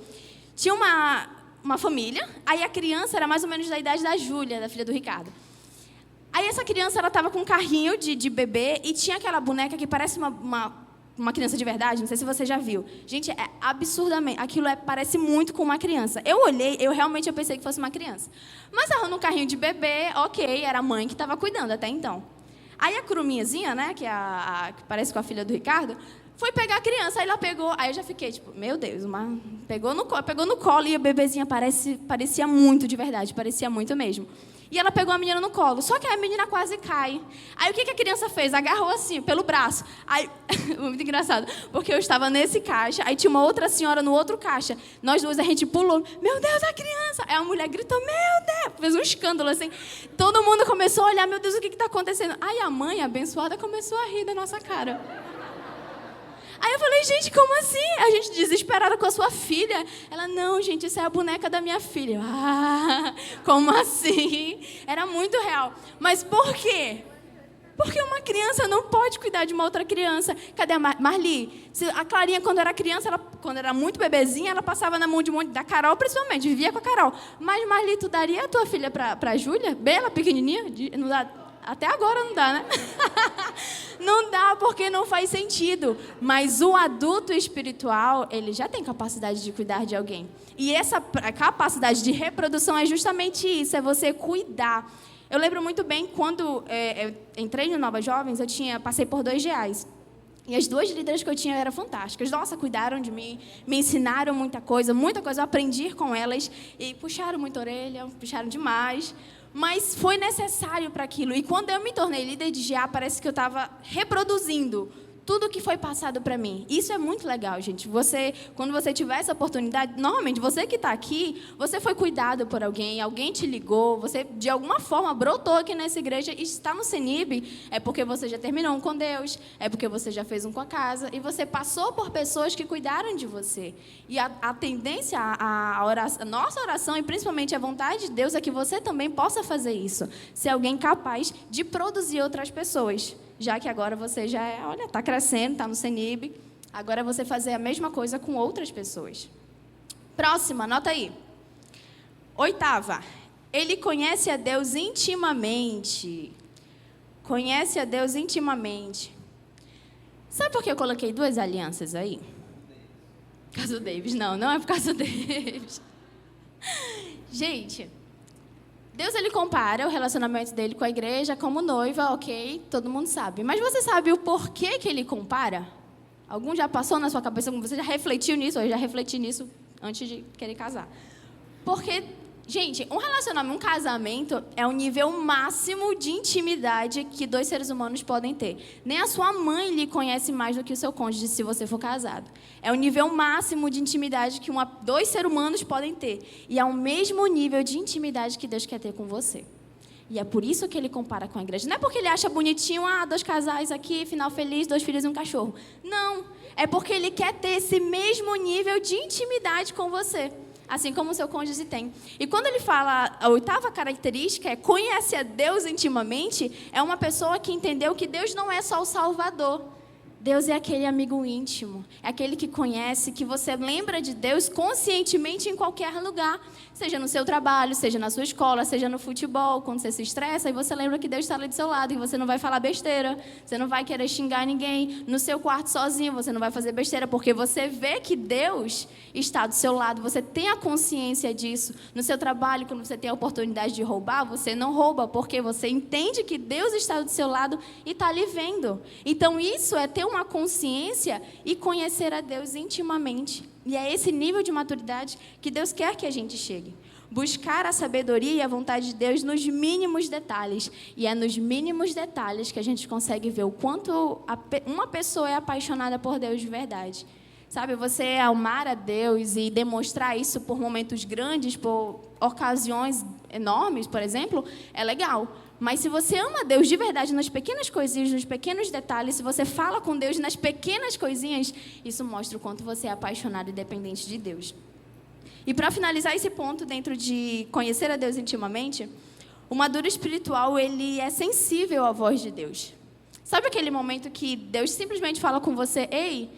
Speaker 2: tinha uma família, aí a criança era mais ou menos da idade da Júlia, da filha do Ricardo. Aí essa criança, ela estava com um carrinho de bebê e tinha aquela boneca que parece uma criança de verdade, não sei se você já viu. Gente, é absurdamente, aquilo parece muito com uma criança. Eu olhei, eu pensei que fosse uma criança. Mas ela no carrinho de bebê, ok, era a mãe que estava cuidando até então. Aí a Curuminhazinha, né, que parece com a filha do Ricardo, foi pegar a criança, aí ela pegou, aí eu já fiquei tipo, meu Deus, pegou no colo e a bebezinha parecia muito de verdade, parecia muito mesmo. E ela pegou a menina no colo, só que a menina quase cai. Aí o que a criança fez? Agarrou assim, pelo braço. Aí, muito engraçado, porque eu estava nesse caixa, aí tinha uma outra senhora no outro caixa. Nós duas, a gente pulou, meu Deus, a criança! Aí a mulher gritou, meu Deus! Fez um escândalo assim. Todo mundo começou a olhar, meu Deus, o que está acontecendo? Aí a mãe, abençoada, começou a rir da nossa cara. Aí eu falei, gente, como assim? A gente desesperada com a sua filha. Ela, não, gente, isso é a boneca da minha filha. Ah, como assim? Era muito real. Mas por quê? Porque uma criança não pode cuidar de uma outra criança. Cadê a Marli? A Clarinha, quando era criança, quando era muito bebezinha, ela passava na mão da Carol, principalmente, vivia com a Carol. Mas, Marli, tu daria a tua filha para a Júlia? Bela, pequenininha? Não dá... Até agora não dá, né? Não dá porque não faz sentido. Mas o adulto espiritual, ele já tem capacidade de cuidar de alguém. E essa capacidade de reprodução é justamente isso, é você cuidar. Eu lembro muito bem, quando eu entrei no Nova Jovens, passei por 2 reais. E as 2 líderes que eu tinha eram fantásticas. Nossa, cuidaram de mim, me ensinaram muita coisa eu aprendi com elas. E puxaram muita orelha, puxaram demais. Mas foi necessário para aquilo. E quando eu me tornei líder de GA, parece que eu estava reproduzindo tudo que foi passado para mim. Isso é muito legal, gente. Quando você tiver essa oportunidade, normalmente, você que está aqui, você foi cuidado por alguém te ligou, você, de alguma forma, brotou aqui nessa igreja e está no CENIB, é porque você já terminou um com Deus, é porque você já fez um com a casa, e você passou por pessoas que cuidaram de você. E a tendência, a nossa oração, e principalmente a vontade de Deus, é que você também possa fazer isso. Ser alguém capaz de produzir outras pessoas. Já que agora você já está crescendo, está no CENIB, agora é você fazer a mesma coisa com outras pessoas. Próxima, anota aí. 8ª, ele conhece a Deus intimamente. Conhece a Deus intimamente. Sabe por que eu coloquei 2 alianças aí? Por causa do Davis. Não é por causa do Davis. Gente... Deus, ele compara o relacionamento dele com a igreja como noiva, ok, todo mundo sabe. Mas você sabe o porquê que ele compara? Algum já passou na sua cabeça, você já refletiu nisso? Eu já refleti nisso antes de querer casar. Porque, gente, um relacionamento, um casamento é o nível máximo de intimidade que 2 seres humanos podem ter. Nem a sua mãe lhe conhece mais do que o seu cônjuge, se você for casado. É o nível máximo de intimidade que 2 seres humanos podem ter. E é o mesmo nível de intimidade que Deus quer ter com você. E é por isso que ele compara com a igreja. Não é porque ele acha bonitinho, 2 casais aqui, final feliz, 2 filhos e um cachorro. Não, é porque ele quer ter esse mesmo nível de intimidade com você. Assim como o seu cônjuge tem. E quando ele fala, a 8ª característica é conhece a Deus intimamente, é uma pessoa que entendeu que Deus não é só o Salvador. Deus é aquele amigo íntimo, é aquele que conhece, que você lembra de Deus conscientemente em qualquer lugar. Seja no seu trabalho, seja na sua escola, seja no futebol, quando você se estressa, e você lembra que Deus está ali do seu lado, e você não vai falar besteira, você não vai querer xingar ninguém. No seu quarto sozinho, você não vai fazer besteira, porque você vê que Deus está do seu lado, você tem a consciência disso. No seu trabalho, quando você tem a oportunidade de roubar, você não rouba, porque você entende que Deus está do seu lado e está ali vendo. Então, isso é ter uma uma consciência e conhecer a Deus intimamente. E é esse nível de maturidade que Deus quer que a gente chegue. Buscar a sabedoria e a vontade de Deus nos mínimos detalhes. E é nos mínimos detalhes que a gente consegue ver o quanto uma pessoa é apaixonada por Deus de verdade. Sabe, você amar a Deus e demonstrar isso por momentos grandes, por ocasiões enormes, por exemplo, é legal. Mas se você ama a Deus de verdade nas pequenas coisinhas, nos pequenos detalhes, se você fala com Deus nas pequenas coisinhas, isso mostra o quanto você é apaixonado e dependente de Deus. E para finalizar esse ponto, dentro de conhecer a Deus intimamente, o maduro espiritual, ele é sensível à voz de Deus. Sabe aquele momento que Deus simplesmente fala com você, ei,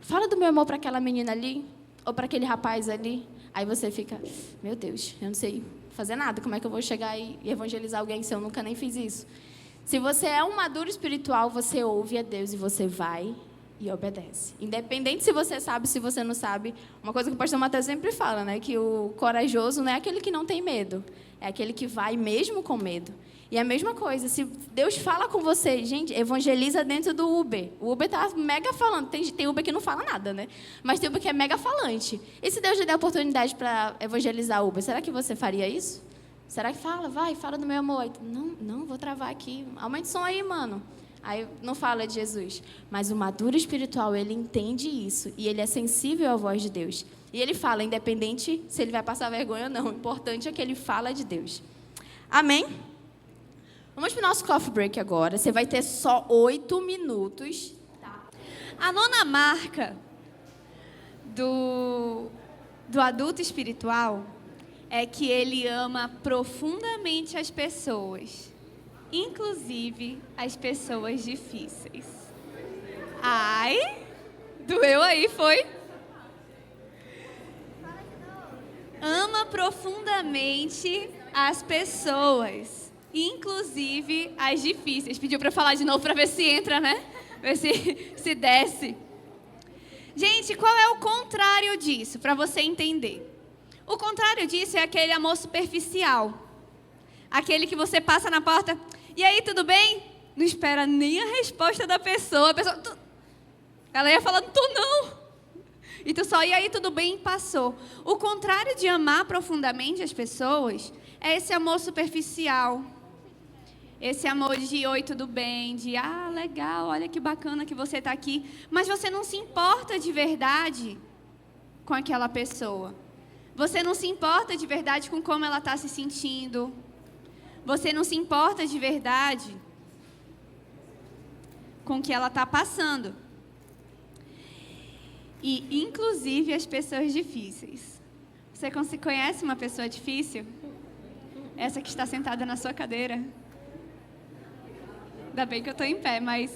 Speaker 2: fala do meu amor para aquela menina ali, ou para aquele rapaz ali. Aí você fica, meu Deus, eu não sei fazer nada, como é que eu vou chegar e evangelizar alguém se eu nunca nem fiz isso? Se você é um maduro espiritual, você ouve a Deus e você vai e obedece. Independente se você sabe, se você não sabe. Uma coisa que o pastor Mateus sempre fala, né? Que o corajoso não é aquele que não tem medo. É aquele que vai mesmo com medo. E a mesma coisa, se Deus fala com você, gente, evangeliza dentro do Uber. O Uber tá mega falando. Tem Uber que não fala nada, né? Mas tem Uber que é mega falante. E se Deus lhe der a oportunidade para evangelizar o Uber, será que você faria isso? Será que fala do meu amor? Aí, não, vou travar aqui. Aumenta o som aí, mano. Aí não fala de Jesus. Mas o maduro espiritual, ele entende isso. E ele é sensível à voz de Deus. E ele fala, independente se ele vai passar vergonha ou não. O importante é que ele fala de Deus. Amém? Vamos para o nosso coffee break agora. Você vai ter só 8 minutos.
Speaker 3: Tá. A nona marca do adulto espiritual é que ele ama profundamente as pessoas. Inclusive as pessoas difíceis. Ai, doeu aí, foi? Ama profundamente as pessoas, inclusive as difíceis. Pediu para falar de novo para ver se entra, né? Ver se desce. Gente, qual é o contrário disso, para você entender? O contrário disso é aquele amor superficial. Aquele que você passa na porta, e aí, tudo bem? Não espera nem a resposta da pessoa. A pessoa, ela ia falando, tu não. E tu só, e aí, tudo bem? E passou. O contrário de amar profundamente as pessoas é esse amor superficial. Esse amor de, oi, tudo bem? De, legal, olha que bacana que você está aqui. Mas você não se importa de verdade com aquela pessoa. Você não se importa de verdade com como ela está se sentindo. Você não se importa de verdade com o que ela está passando. E, inclusive, as pessoas difíceis. Você conhece uma pessoa difícil? Essa que está sentada na sua cadeira. Ainda bem que eu estou em pé, mas...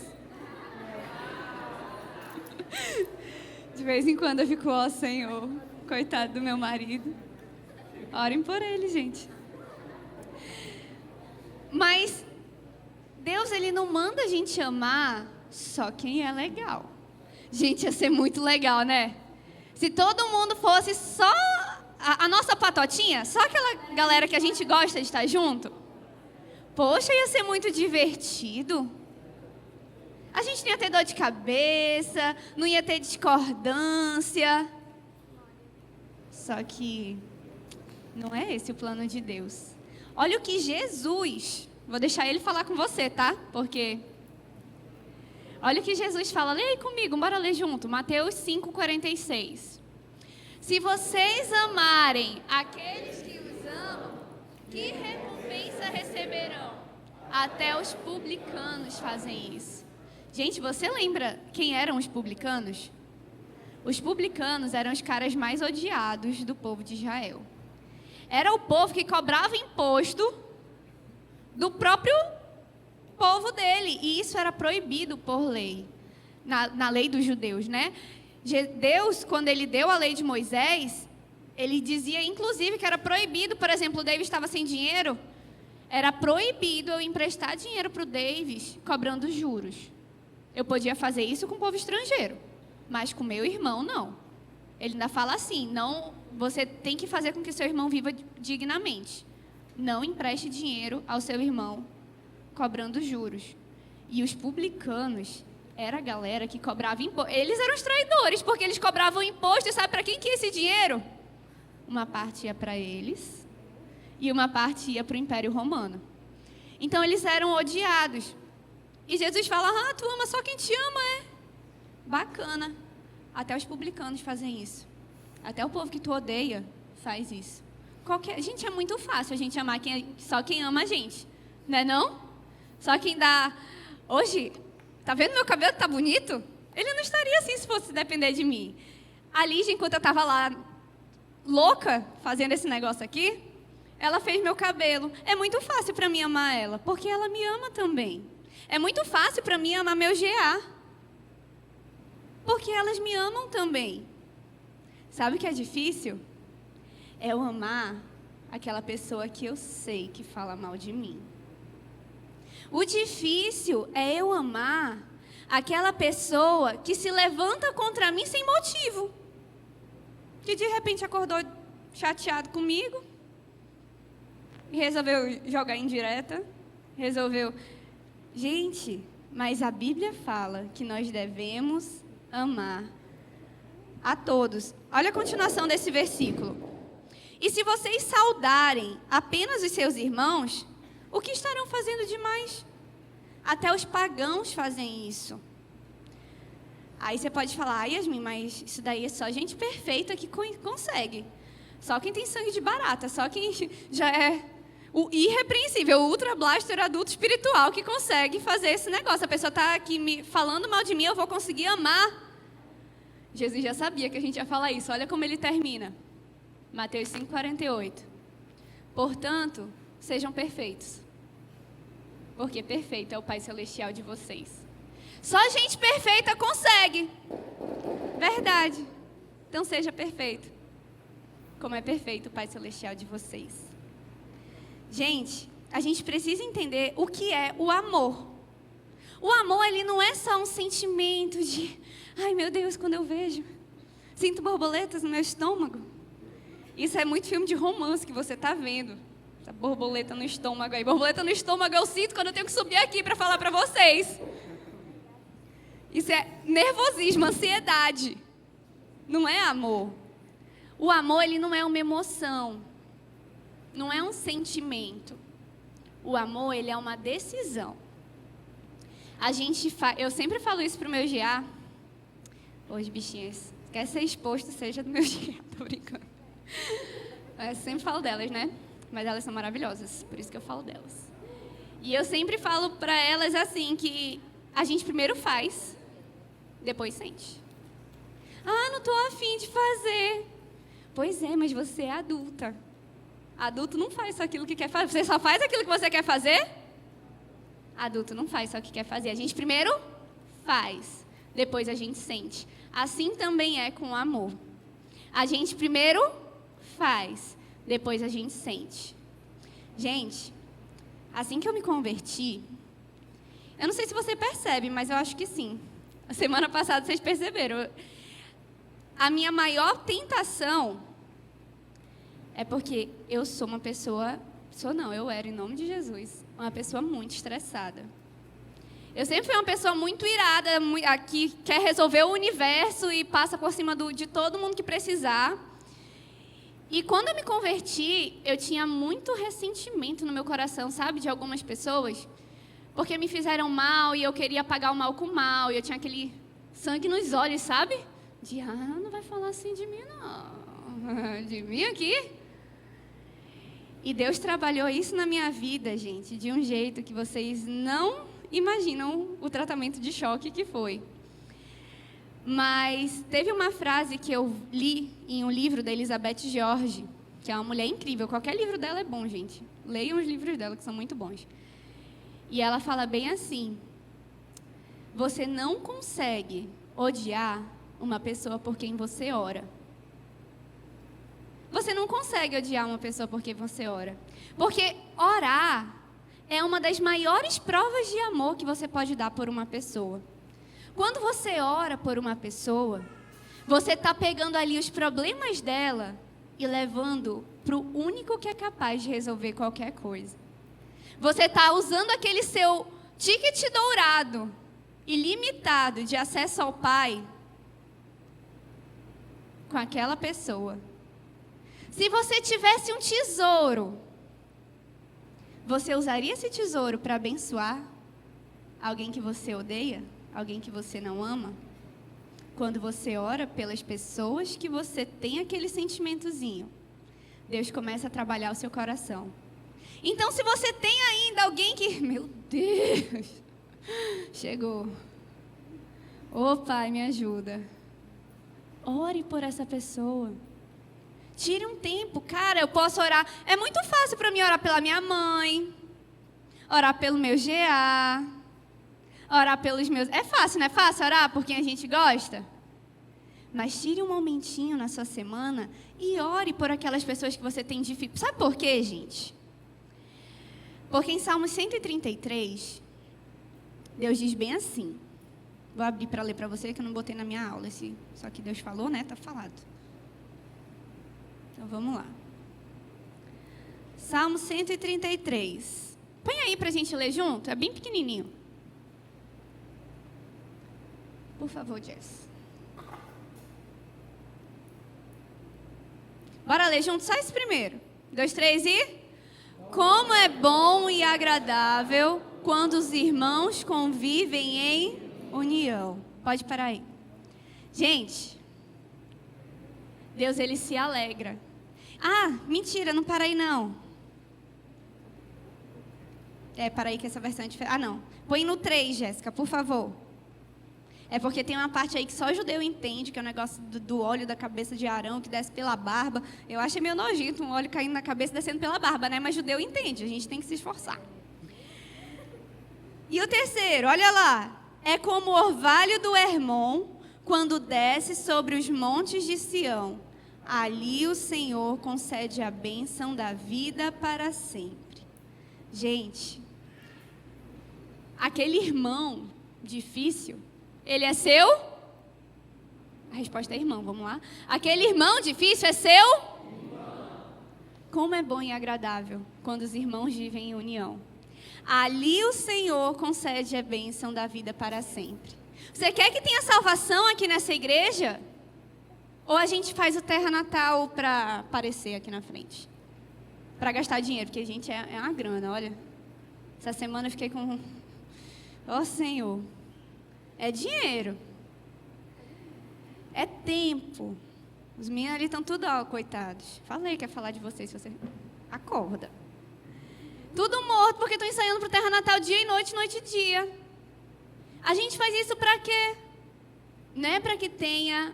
Speaker 3: De vez em quando eu fico, Senhor, coitado do meu marido. Orem por ele, gente. Mas Deus, ele não manda a gente amar só quem é legal. Gente, ia ser muito legal, né? Se todo mundo fosse só a nossa patotinha, só aquela galera que a gente gosta de estar junto. Poxa, ia ser muito divertido. A gente não ia ter dor de cabeça, não ia ter discordância. Só que não é esse o plano de Deus. Olha o que Jesus, vou deixar ele falar com você, tá? Porque, olha o que Jesus fala, lê aí comigo, bora ler junto, Mateus 5,46. Se vocês amarem aqueles que os amam, que recompensa receberão? Até os publicanos fazem isso. Gente, você lembra quem eram os publicanos? Os publicanos eram os caras mais odiados do povo de Israel. Era o povo que cobrava imposto do próprio povo dele. E isso era proibido por lei, na lei dos judeus, né? Deus, quando ele deu a lei de Moisés, ele dizia, inclusive, que era proibido, por exemplo, o David estava sem dinheiro, era proibido eu emprestar dinheiro para o David, cobrando juros. Eu podia fazer isso com o povo estrangeiro, mas com meu irmão, não. Ele ainda fala assim, não, você tem que fazer com que seu irmão viva dignamente. Não empreste dinheiro ao seu irmão, cobrando juros. E os publicanos era a galera que cobrava imposto. Eles eram os traidores, porque eles cobravam imposto. E sabe para quem que ia esse dinheiro? Uma parte ia para eles e uma parte ia para o Império Romano. Então, eles eram odiados. E Jesus fala, tu ama só quem te ama, é? Bacana. Até os publicanos fazem isso. Até o povo que tu odeia faz isso. Gente, é muito fácil a gente amar só quem ama a gente. Não é não? Só quem dá... Hoje, tá vendo meu cabelo que tá bonito? Ele não estaria assim se fosse depender de mim. A Lígia, enquanto eu tava lá louca, fazendo esse negócio aqui, ela fez meu cabelo. É muito fácil para mim amar ela, porque ela me ama também. É muito fácil para mim amar meu GA, porque elas me amam também. Sabe o que é difícil? É eu amar aquela pessoa que eu sei que fala mal de mim. O difícil é eu amar aquela pessoa que se levanta contra mim sem motivo. Que de repente acordou chateado comigo, resolveu jogar indireta, resolveu... Gente, mas a Bíblia fala que nós devemos amar a todos. Olha a continuação desse versículo. E se vocês saudarem apenas os seus irmãos, o que estarão fazendo demais? Até os pagãos fazem isso. Aí você pode falar, Yasmin, mas isso daí é só gente perfeita que consegue. Só quem tem sangue de barata, só quem já é o irrepreensível, o ultra blaster adulto espiritual que consegue fazer esse negócio. A pessoa está aqui me falando mal de mim, eu vou conseguir amar. Jesus já sabia que a gente ia falar isso. Olha como ele termina. Mateus 5,48. Portanto, sejam perfeitos, porque perfeito é o Pai Celestial de vocês. Só gente perfeita consegue. Verdade. Então seja perfeito, como é perfeito o Pai Celestial de vocês. Gente, a gente precisa entender o que é o amor. O amor, ele não é só um sentimento de... Ai, meu Deus, quando eu vejo, sinto borboletas no meu estômago. Isso é muito filme de romance que você está vendo. Essa borboleta no estômago aí. Borboleta no estômago eu sinto quando eu tenho que subir aqui para falar para vocês. Isso é nervosismo, ansiedade. Não é amor. O amor, ele não é uma emoção. Não é um sentimento. O amor, ele é uma decisão. Eu sempre falo isso pro meu GA. Hoje, bichinhas, quer ser exposto, seja do meu GA. Tô brincando. Eu sempre falo delas, né? Mas elas são maravilhosas, por isso que eu falo delas. E eu sempre falo para elas assim, que a gente primeiro faz, depois sente. Não estou afim de fazer. Pois é, mas você é adulta. Adulto não faz só aquilo que quer fazer. Você só faz aquilo que você quer fazer? Adulto não faz só o que quer fazer. A gente primeiro faz, depois a gente sente. Assim também é com o amor. A gente primeiro faz, depois a gente sente. Gente, assim que eu me converti, eu não sei se você percebe, mas eu acho que sim. A semana passada vocês perceberam. A minha maior tentação é porque eu sou uma pessoa... eu era, em nome de Jesus, uma pessoa muito estressada. Eu sempre fui uma pessoa muito irada, que quer resolver o universo e passa por cima de todo mundo que precisar. E quando eu me converti, eu tinha muito ressentimento no meu coração, sabe, de algumas pessoas, porque me fizeram mal e eu queria pagar o mal com o mal, e eu tinha aquele sangue nos olhos, sabe? Não vai falar assim de mim, não. De mim aqui? E Deus trabalhou isso na minha vida, gente, de um jeito que vocês não imaginam o tratamento de choque que foi. Mas teve uma frase que eu li em um livro da Elizabeth George, que é uma mulher incrível. Qualquer livro dela é bom, gente. Leiam os livros dela, que são muito bons. E ela fala bem assim: você não consegue odiar uma pessoa por quem você ora. Você não consegue odiar uma pessoa por quem você ora. Porque orar é uma das maiores provas de amor que você pode dar por uma pessoa. Quando você ora por uma pessoa, você está pegando ali os problemas dela e levando para o único que é capaz de resolver qualquer coisa. Você está usando aquele seu ticket dourado ilimitado de acesso ao Pai com aquela pessoa. Se você tivesse um tesouro, você usaria esse tesouro para abençoar alguém que você odeia? Alguém que você não ama? Quando você ora pelas pessoas que você tem aquele sentimentozinho, Deus começa a trabalhar o seu coração. Então, se você tem ainda alguém que... Meu Deus! Chegou. Ô Pai, me ajuda. Ore por essa pessoa. Tire um tempo. Cara, eu posso orar. É muito fácil para mim orar pela minha mãe. Orar pelo meu GA. Orar pelos meus... É fácil, não é fácil orar por quem a gente gosta? Mas tire um momentinho na sua semana e ore por aquelas pessoas que você tem dificuldade. Sabe por quê, gente? Porque em Salmos 133, Deus diz bem assim. Vou abrir para ler para você, que eu não botei na minha aula. Só que Deus falou, né? Está falado. Então, vamos lá. Salmo 133. Põe aí para a gente ler junto. É bem pequenininho. Por favor, Jess. Bora ler junto? Só esse primeiro. 2, 3 e... Como é bom e agradável quando os irmãos convivem em união. Pode parar aí. Gente, Deus, ele se alegra. Ah, mentira, não para aí não. Para aí que essa versão é diferente. Ah, não. Põe no 3, Jéssica, por favor. É porque tem uma parte aí que só judeu entende, que é o negócio do óleo da cabeça de Arão, que desce pela barba. Eu acho meio nojento um óleo caindo na cabeça e descendo pela barba, né? Mas judeu entende, a gente tem que se esforçar. E o terceiro, olha lá. É como o orvalho do Hermon, quando desce sobre os montes de Sião. Ali o Senhor concede a bênção da vida para sempre. Gente, aquele irmão difícil... Ele é seu? A resposta é irmão, vamos lá. Aquele irmão difícil é seu? Irmão. Como é bom e agradável quando os irmãos vivem em união. Ali o Senhor concede a bênção da vida para sempre. Você quer que tenha salvação aqui nessa igreja? Ou a gente faz o Terra Natal para aparecer aqui na frente? Para gastar dinheiro, porque a gente é uma grana, olha. Essa semana eu fiquei com... Ó Senhor... É dinheiro. É tempo. Os meninos ali estão tudo, ó, coitados. Falei que ia falar de vocês, se você... Acorda. Tudo morto, porque estão ensaiando para o Terra Natal dia e noite, noite e dia. A gente faz isso para quê? Não é para que tenha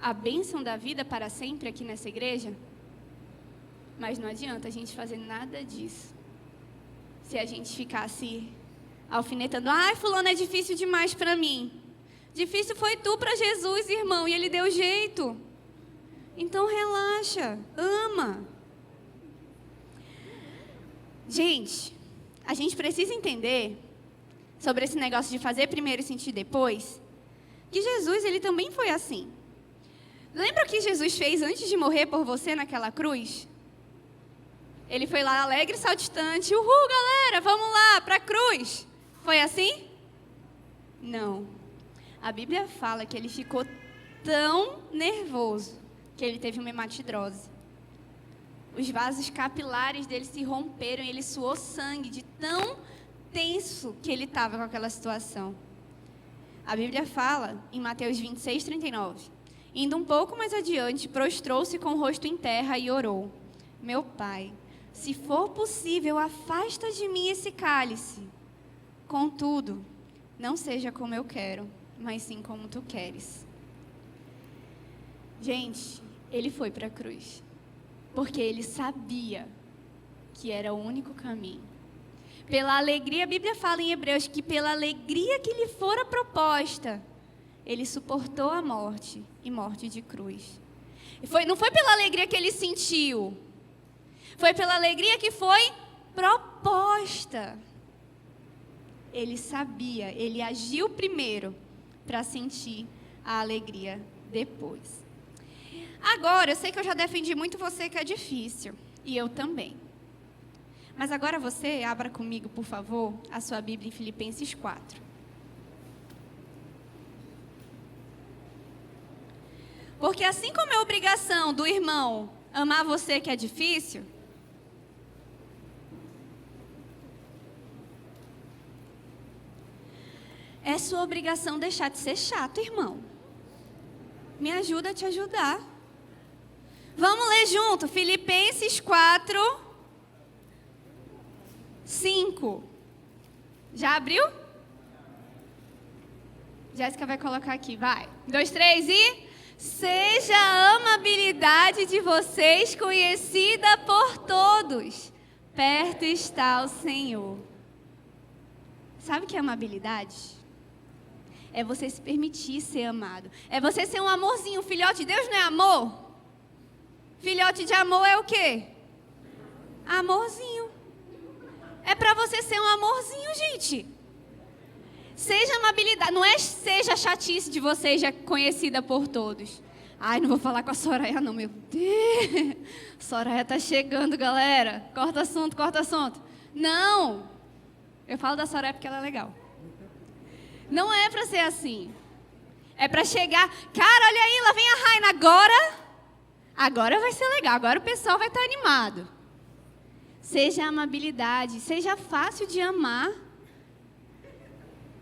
Speaker 3: a bênção da vida para sempre aqui nessa igreja? Mas não adianta a gente fazer nada disso. Se a gente ficasse... alfinetando, fulano é difícil demais para mim. Difícil foi tu para Jesus, irmão, e ele deu jeito. Então relaxa, ama. Gente, a gente precisa entender sobre esse negócio de fazer primeiro e sentir depois, que Jesus, ele também foi assim. Lembra o que Jesus fez antes de morrer por você naquela cruz? Ele foi lá alegre e saltitante, uhul, galera, vamos lá, para a cruz. Foi assim? Não. A Bíblia fala que ele ficou tão nervoso que ele teve uma hematidrose. Os vasos capilares dele se romperam e ele suou sangue de tão tenso que ele estava com aquela situação. A Bíblia fala, em Mateus 26, 39, indo um pouco mais adiante, prostrou-se com o rosto em terra e orou. Meu Pai, se for possível, afasta de mim esse cálice. Contudo, não seja como eu quero, mas sim como tu queres. Gente, ele foi para a cruz, porque ele sabia que era o único caminho. Pela alegria, a Bíblia fala em Hebreus que pela alegria que lhe fora proposta, ele suportou a morte, e morte de cruz. Não foi pela alegria que ele sentiu, foi pela alegria que foi proposta. Ele sabia, ele agiu primeiro para sentir a alegria depois. Agora, eu sei que eu já defendi muito você que é difícil, e eu também. Mas agora você, abra comigo, por favor, a sua Bíblia em Filipenses 4. Porque assim como é obrigação do irmão amar você que é difícil, é sua obrigação deixar de ser chato, irmão. Me ajuda a te ajudar. Vamos ler junto, Filipenses 4, 5. Já abriu? Jéssica vai colocar aqui, vai. 2, 3 e... Seja a amabilidade de vocês conhecida por todos. Perto está o Senhor. Sabe o que é amabilidade? É você se permitir ser amado. É você ser um amorzinho. Filhote de Deus não é amor? Filhote de amor é o quê? Amorzinho. É para você ser um amorzinho, gente. Seja amabilidade. Não é seja chatice de vocês já conhecida por todos. Ai, não vou falar com a Soraya não, meu Deus. Soraya tá chegando, galera. Corta assunto, corta assunto. Não. Eu falo da Soraya porque ela é legal. Não é para ser assim. É para chegar. Cara, olha aí, lá vem a Raina. Agora vai ser legal. Agora o pessoal vai estar animado. Seja amabilidade. Seja fácil de amar.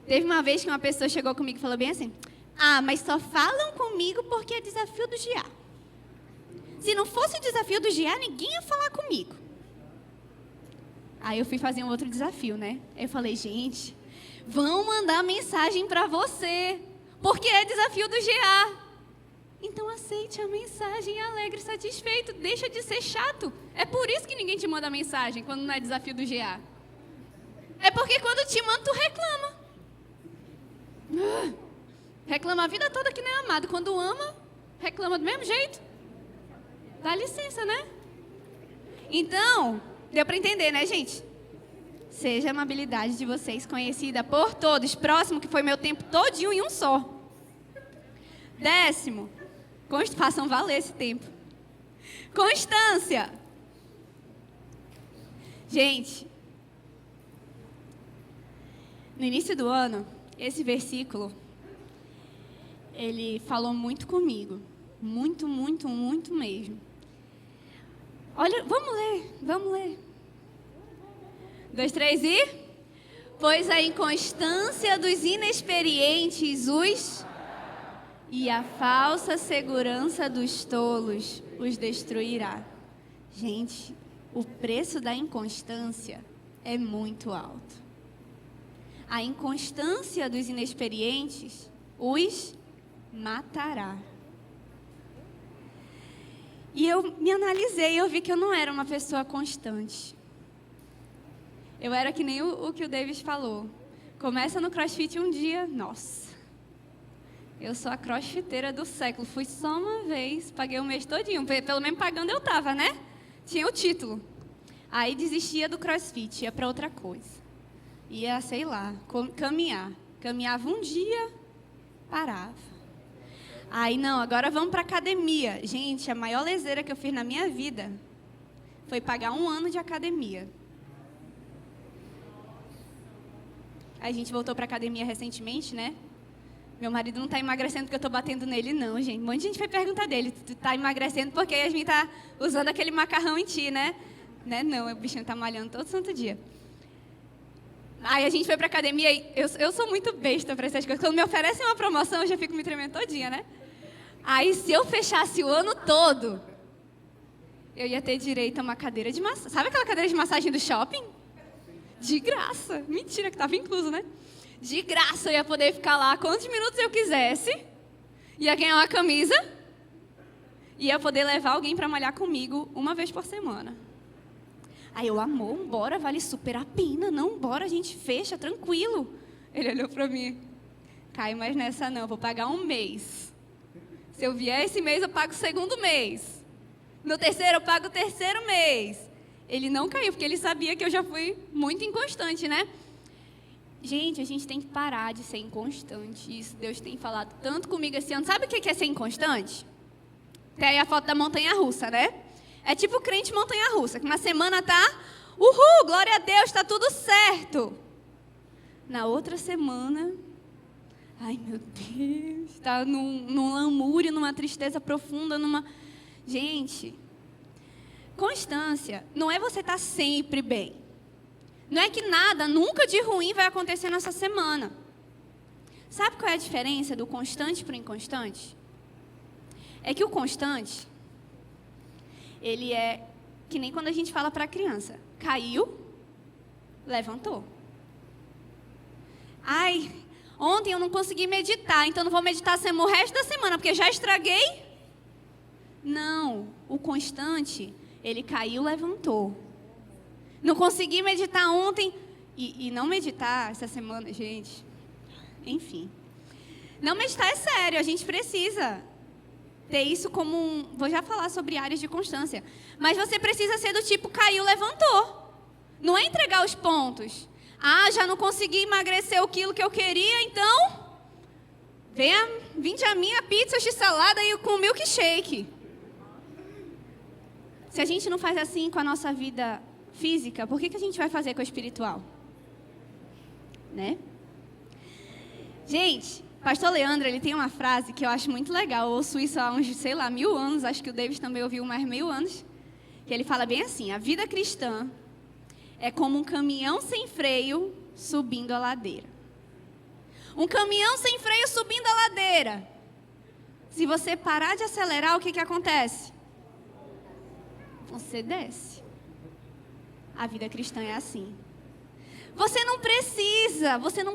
Speaker 3: Teve uma vez que uma pessoa chegou comigo e falou bem assim: ah, mas só falam comigo porque é desafio do GA. Se não fosse o desafio do GA, ninguém ia falar comigo. Aí eu fui fazer um outro desafio, né? Eu falei, gente, vão mandar mensagem para você, porque é desafio do GA. Então aceite a mensagem alegre e satisfeito. Deixa de ser chato. É por isso que ninguém te manda mensagem quando não é desafio do GA. É porque quando te manda, tu reclama. Reclama a vida toda que não é amado. Quando ama, reclama do mesmo jeito. Dá licença, né? Então, deu para entender, né, gente? Seja a amabilidade de vocês conhecida por todos. Próximo, que foi meu tempo todinho em um só. 10º, façam valer esse tempo. Constância. Gente, no início do ano, esse versículo, ele falou muito comigo. Muito, muito, muito mesmo. Olha, vamos ler. 2, 3 e... Pois a inconstância dos inexperientes e a falsa segurança dos tolos os destruirá. Gente, o preço da inconstância é muito alto. A inconstância dos inexperientes os matará. E eu me analisei e eu vi que eu não era uma pessoa constante. Eu era que nem o que o Davis falou. Começa no CrossFit um dia, nossa. Eu sou a crossfiteira do século. Fui só uma vez, paguei o mês todinho. Pelo menos pagando eu tava, né? Tinha o título. Aí desistia do CrossFit, ia para outra coisa. Ia, sei lá, caminhar. Caminhava um dia, parava. Aí, não, agora vamos para academia. Gente, a maior leseira que eu fiz na minha vida foi pagar 1 ano de academia. A gente voltou para academia recentemente, né? Meu marido não está emagrecendo porque eu estou batendo nele, não, gente. Um monte de gente foi perguntar dele, tu está emagrecendo porque a Yasmin está usando aquele macarrão em ti, né? Não, o bichinho está malhando todo santo dia. Aí a gente foi pra academia e eu sou muito besta para essas coisas. Quando me oferecem uma promoção, eu já fico me tremendo todinha, né? Aí se eu fechasse o ano todo, eu ia ter direito a uma cadeira de massagem. Sabe aquela cadeira de massagem do shopping? De graça. Mentira, que estava incluso, né? De graça, eu ia poder ficar lá quantos minutos eu quisesse. Ia ganhar uma camisa. Ia poder levar alguém para malhar comigo 1 vez por semana. Aí eu, amor, bora, vale super a pena, não, bora, a gente fecha, tranquilo. Ele olhou para mim, cai mais nessa não, vou pagar 1 mês. Se eu vier esse mês, eu pago o 2º mês. No terceiro, eu pago o 3º mês. Ele não caiu, porque ele sabia que eu já fui muito inconstante, né? Gente, a gente tem que parar de ser inconstante. Isso Deus tem falado tanto comigo esse ano. Sabe o que é ser inconstante? Tem aí a foto da montanha-russa, né? É tipo crente montanha-russa, que uma semana tá, uhul, glória a Deus, tá tudo certo. Na outra semana, Ai, meu Deus, está num lamúrio, numa tristeza profunda, Gente, constância não é você estar sempre bem. Não é que nada, nunca de ruim vai acontecer nessa semana. Sabe qual é a diferença do constante para o inconstante? É que o constante, ele é que nem quando a gente fala para a criança. Caiu, levantou. Ai, ontem eu não consegui meditar, então não vou meditar o resto da semana, porque já estraguei. Não, o constante, ele caiu, levantou. Não consegui meditar ontem, e não meditar essa semana, gente. Enfim. Não meditar é sério, a gente precisa ter isso como Vou já falar sobre áreas de constância. Mas você precisa ser do tipo, caiu, levantou. Não é entregar os pontos. Ah, já não consegui emagrecer o quilo que eu queria, então vinde a minha pizza de salada e com milkshake. Se a gente não faz assim com a nossa vida física, por que a gente vai fazer com a espiritual? Né? Gente, pastor Leandro, ele tem uma frase que eu acho muito legal. Eu ouço isso há uns, 1000 anos. Acho que o David também ouviu mais 1000 anos. Que ele fala bem assim: a vida cristã é como um caminhão sem freio subindo a ladeira. Um caminhão sem freio subindo a ladeira. Se você parar de acelerar, o que acontece? Você desce. A vida cristã é assim. Você não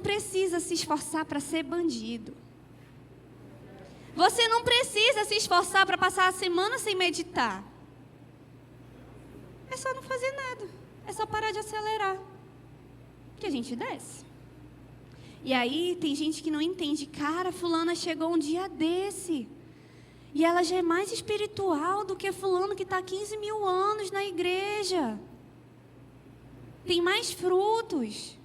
Speaker 3: precisa se esforçar para ser bandido. Você não precisa se esforçar para passar a semana sem meditar. É só não fazer nada. É só parar de acelerar. Que a gente desce. E aí tem gente que não entende. Cara, fulana chegou um dia desse. E ela já é mais espiritual do que fulano que está há 15.000 anos na igreja. Tem mais frutos.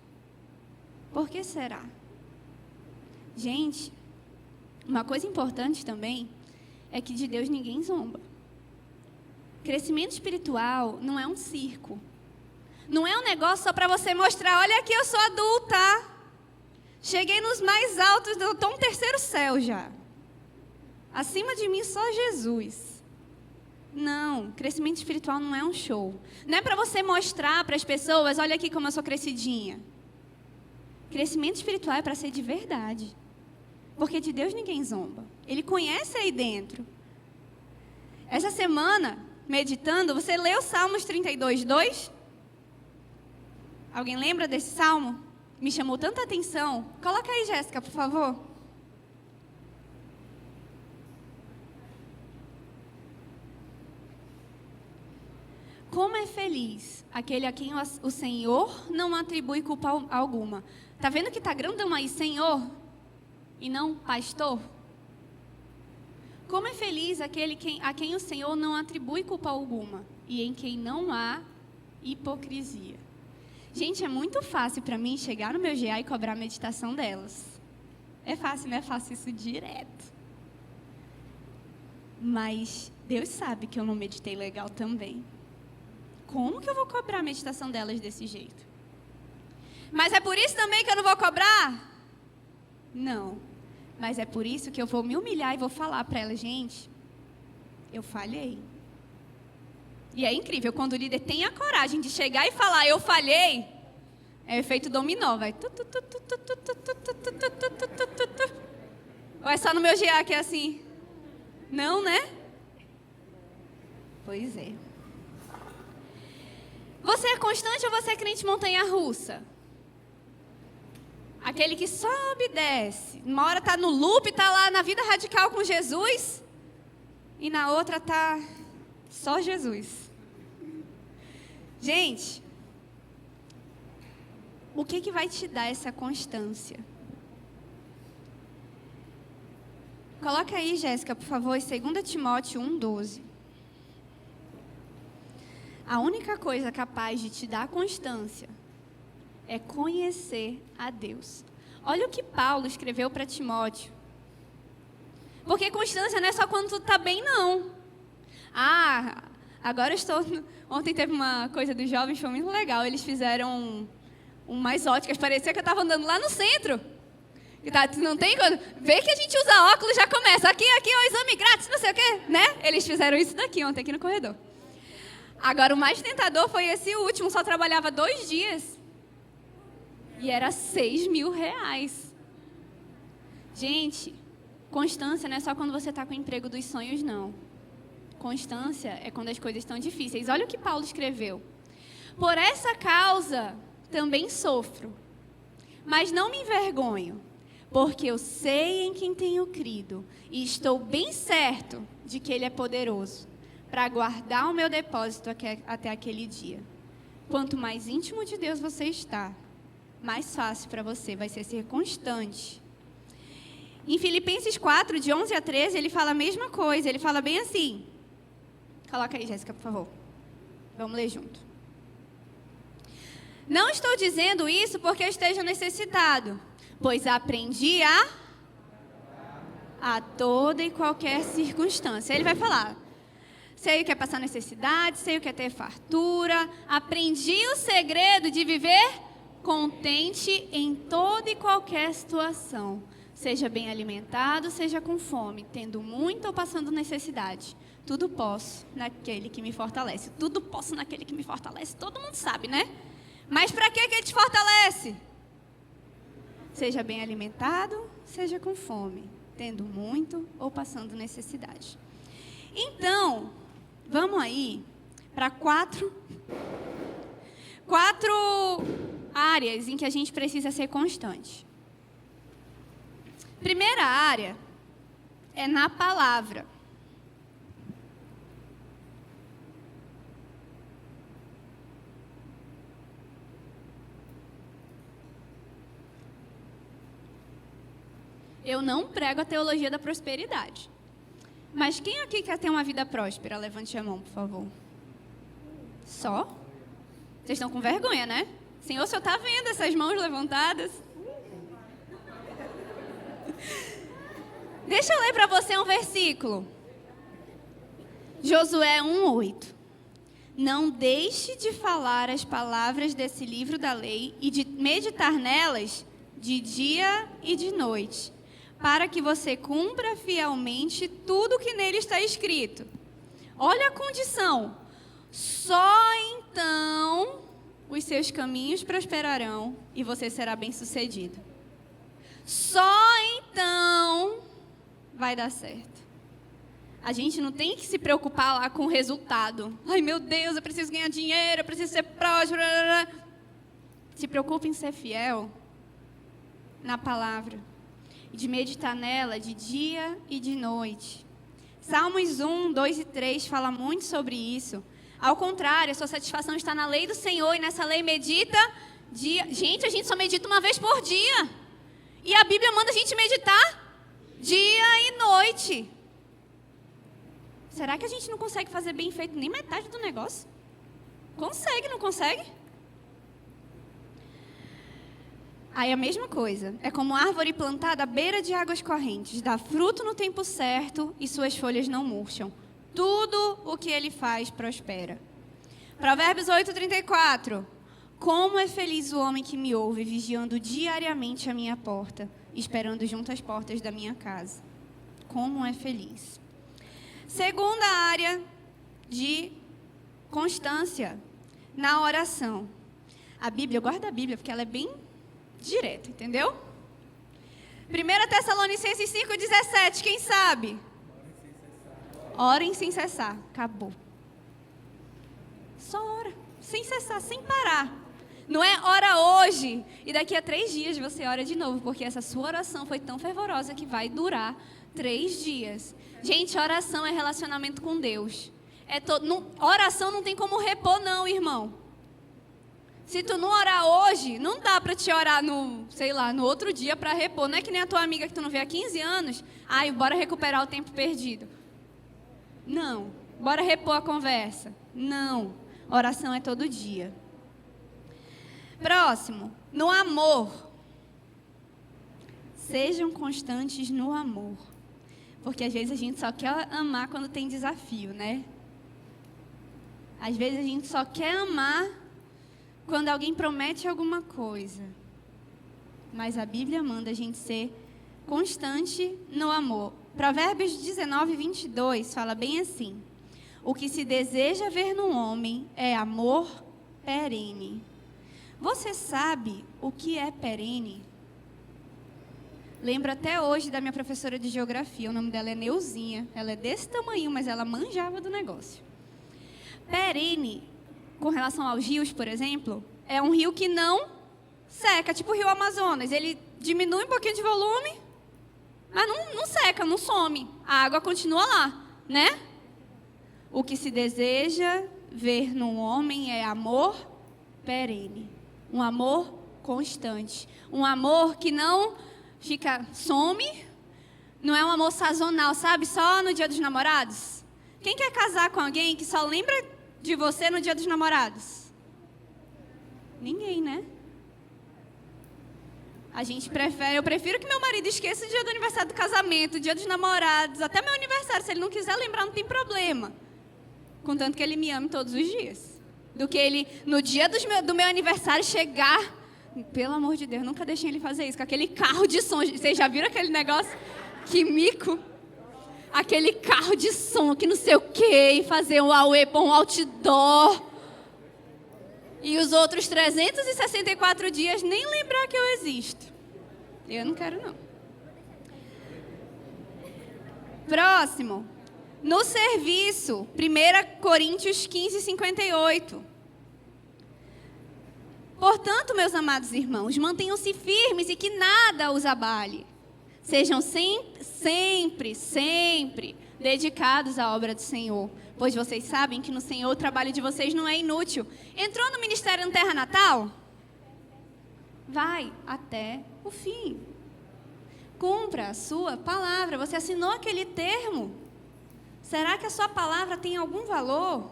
Speaker 3: Por que será? Gente, uma coisa importante também é que de Deus ninguém zomba. Crescimento espiritual não é um circo. Não é um negócio só para você mostrar, olha aqui, eu sou adulta. Cheguei nos mais altos, eu estou no 3º céu já. Acima de mim só Jesus. Não, crescimento espiritual não é um show. Não é para você mostrar para as pessoas, olha aqui como eu sou crescidinha. Crescimento espiritual é para ser de verdade. Porque de Deus ninguém zomba. Ele conhece aí dentro. Essa semana, meditando, você leu Salmos 32:2? Alguém lembra desse salmo? Me chamou tanta atenção. Coloca aí, Jéssica, por favor. Como é feliz aquele a quem o Senhor não atribui culpa alguma. Tá vendo que tá grandão aí, Senhor, e não pastor? Como é feliz aquele a quem o Senhor não atribui culpa alguma e em quem não há hipocrisia. Gente, é muito fácil para mim chegar no meu GA e cobrar a meditação delas. É fácil, né? Eu faço isso direto. Mas Deus sabe que eu não meditei legal também. Como que eu vou cobrar a meditação delas desse jeito? Mas é por isso também que eu não vou cobrar? Não. Mas é por isso que eu vou me humilhar e vou falar para elas, gente, eu falhei. E é incrível, quando o líder tem a coragem de chegar e falar, eu falhei, é o efeito dominó, vai. Ou é só no meu GA que é assim? Não, né? Pois é. Você é constante ou você é crente montanha-russa? Aquele que sobe e desce. Uma hora está no loop, está lá na vida radical com Jesus. E na outra está só Jesus. Gente, o que vai te dar essa constância? Coloca aí, Jéssica, por favor, 2 Timóteo 1:12. A única coisa capaz de te dar constância é conhecer a Deus. Olha o que Paulo escreveu para Timóteo. Porque constância não é só quando tu está bem, não. Ah, agora eu estou... Ontem teve uma coisa dos jovens, foi muito legal. Eles fizeram umas óticas, parecia que eu estava andando lá no centro. Tá, não tem quando... Vê que a gente usa óculos, já começa. Aqui, ó, exame grátis, não sei o quê, né? Eles fizeram isso daqui ontem, aqui no corredor. Agora, o mais tentador foi esse último, só trabalhava 2 dias. E era R$6.000. Gente, constância não é só quando você está com o emprego dos sonhos, não. Constância é quando as coisas estão difíceis. Olha o que Paulo escreveu. Por essa causa, também sofro. Mas não me envergonho, porque eu sei em quem tenho crido e estou bem certo de que Ele é poderoso para guardar o meu depósito até aquele dia. Quanto mais íntimo de Deus você está, mais fácil para você vai ser constante. Em Filipenses 4, de 11 a 13, ele fala a mesma coisa. Ele fala bem assim. Coloca aí, Jéssica, por favor. Vamos ler junto. Não estou dizendo isso porque eu esteja necessitado, pois aprendi a toda e qualquer circunstância. Ele vai falar, sei o que é passar necessidade, sei o que é ter fartura, aprendi o segredo de viver contente em toda e qualquer situação, seja bem alimentado, seja com fome, tendo muito ou passando necessidade. Tudo posso naquele que me fortalece. Tudo posso naquele que me fortalece. Todo mundo sabe, né? Mas para que ele te fortalece? Seja bem alimentado, seja com fome, tendo muito ou passando necessidade. Então, vamos aí para quatro áreas em que a gente precisa ser constante. Primeira área é na palavra. Eu não prego a teologia da prosperidade. Mas quem aqui quer ter uma vida próspera? Levante a mão, por favor. Só? Vocês estão com vergonha, né? Senhor, o Senhor está vendo essas mãos levantadas? Deixa eu ler para você um versículo. Josué 1:8. Não deixe de falar as palavras desse livro da lei e de meditar nelas de dia e de noite, para que você cumpra fielmente tudo que nele está escrito. Olha a condição. Só então os seus caminhos prosperarão e você será bem-sucedido. Só então vai dar certo. A gente não tem que se preocupar lá com o resultado. Ai, meu Deus, eu preciso ganhar dinheiro, eu preciso ser próspero. Se preocupe em ser fiel na palavra e de meditar nela de dia e de noite. Salmos 1, 2 e 3 fala muito sobre isso. Ao contrário, a sua satisfação está na lei do Senhor e nessa lei medita dia. Gente, a gente só medita uma vez por dia. E a Bíblia manda a gente meditar dia e noite. Será que a gente não consegue fazer bem feito nem metade do negócio? Consegue, não consegue? Aí a mesma coisa. É como árvore plantada à beira de águas correntes. Dá fruto no tempo certo e suas folhas não murcham. Tudo o que ele faz prospera. Provérbios 8:34. Como é feliz o homem que me ouve, vigiando diariamente a minha porta, esperando junto às portas da minha casa. Como é feliz. Segunda área de constância, na oração. A Bíblia, guarda a Bíblia, porque ela é bem direta, entendeu? 1 Tessalonicenses 5:17, quem sabe? Orem sem cessar. Acabou. Só ora, sem cessar, sem parar. Não é ora hoje e daqui a 3 dias você ora de novo, porque essa sua oração foi tão fervorosa que vai durar 3 dias. Gente, oração é relacionamento com Deus. Oração não tem como repor não, irmão. Se tu não orar hoje, não dá para te orar no outro dia para repor. Não é que nem a tua amiga que tu não vê há 15 anos. Ai, bora recuperar o tempo perdido. Não. Bora repor a conversa. Não. Oração é todo dia. Próximo. No amor. Sejam constantes no amor. Porque às vezes a gente só quer amar quando tem desafio, né? Às vezes a gente só quer amar quando alguém promete alguma coisa. mas a Bíblia manda a gente ser constante no amor. Provérbios 19, 22 fala bem assim: o que se deseja ver no homem é amor perene. Você sabe o que é perene? Lembro até hoje da minha professora de geografia, o nome dela é Neuzinha. Ela é desse tamanho, mas ela manjava do negócio. Perene, com relação aos rios, por exemplo, é um rio que não seca, tipo o rio Amazonas. Ele diminui um pouquinho de volume, mas não seca, não some. A água continua lá, né? O que se deseja ver num homem é amor perene. Um amor constante. Um amor que não some. Não é um amor sazonal, sabe? Só no dia dos namorados. Quem quer casar com alguém que só lembra de você no dia dos namorados? Ninguém, né? Eu prefiro que meu marido esqueça o dia do aniversário do casamento, o dia dos namorados, até meu aniversário. Se ele não quiser lembrar, não tem problema. Contanto que ele me ame todos os dias. Do que ele, no dia do meu aniversário, chegar... Pelo amor de Deus, nunca deixei ele fazer isso. Com aquele carro de som. Vocês já viram aquele negócio? Que mico. Aquele carro de som, que não sei o quê. E fazer um auê, um outdoor. E os outros 364 dias nem lembrar que eu existo. Eu não quero, não. Próximo. No serviço, 1 Coríntios 15, 58. Portanto, meus amados irmãos, mantenham-se firmes e que nada os abale. Sejam sempre dedicados à obra do Senhor, pois vocês sabem que no Senhor o trabalho de vocês não é inútil. Entrou no ministério no Terra Natal? Vai até o fim. Cumpra a sua palavra. Você assinou aquele termo. Será que a sua palavra tem algum valor?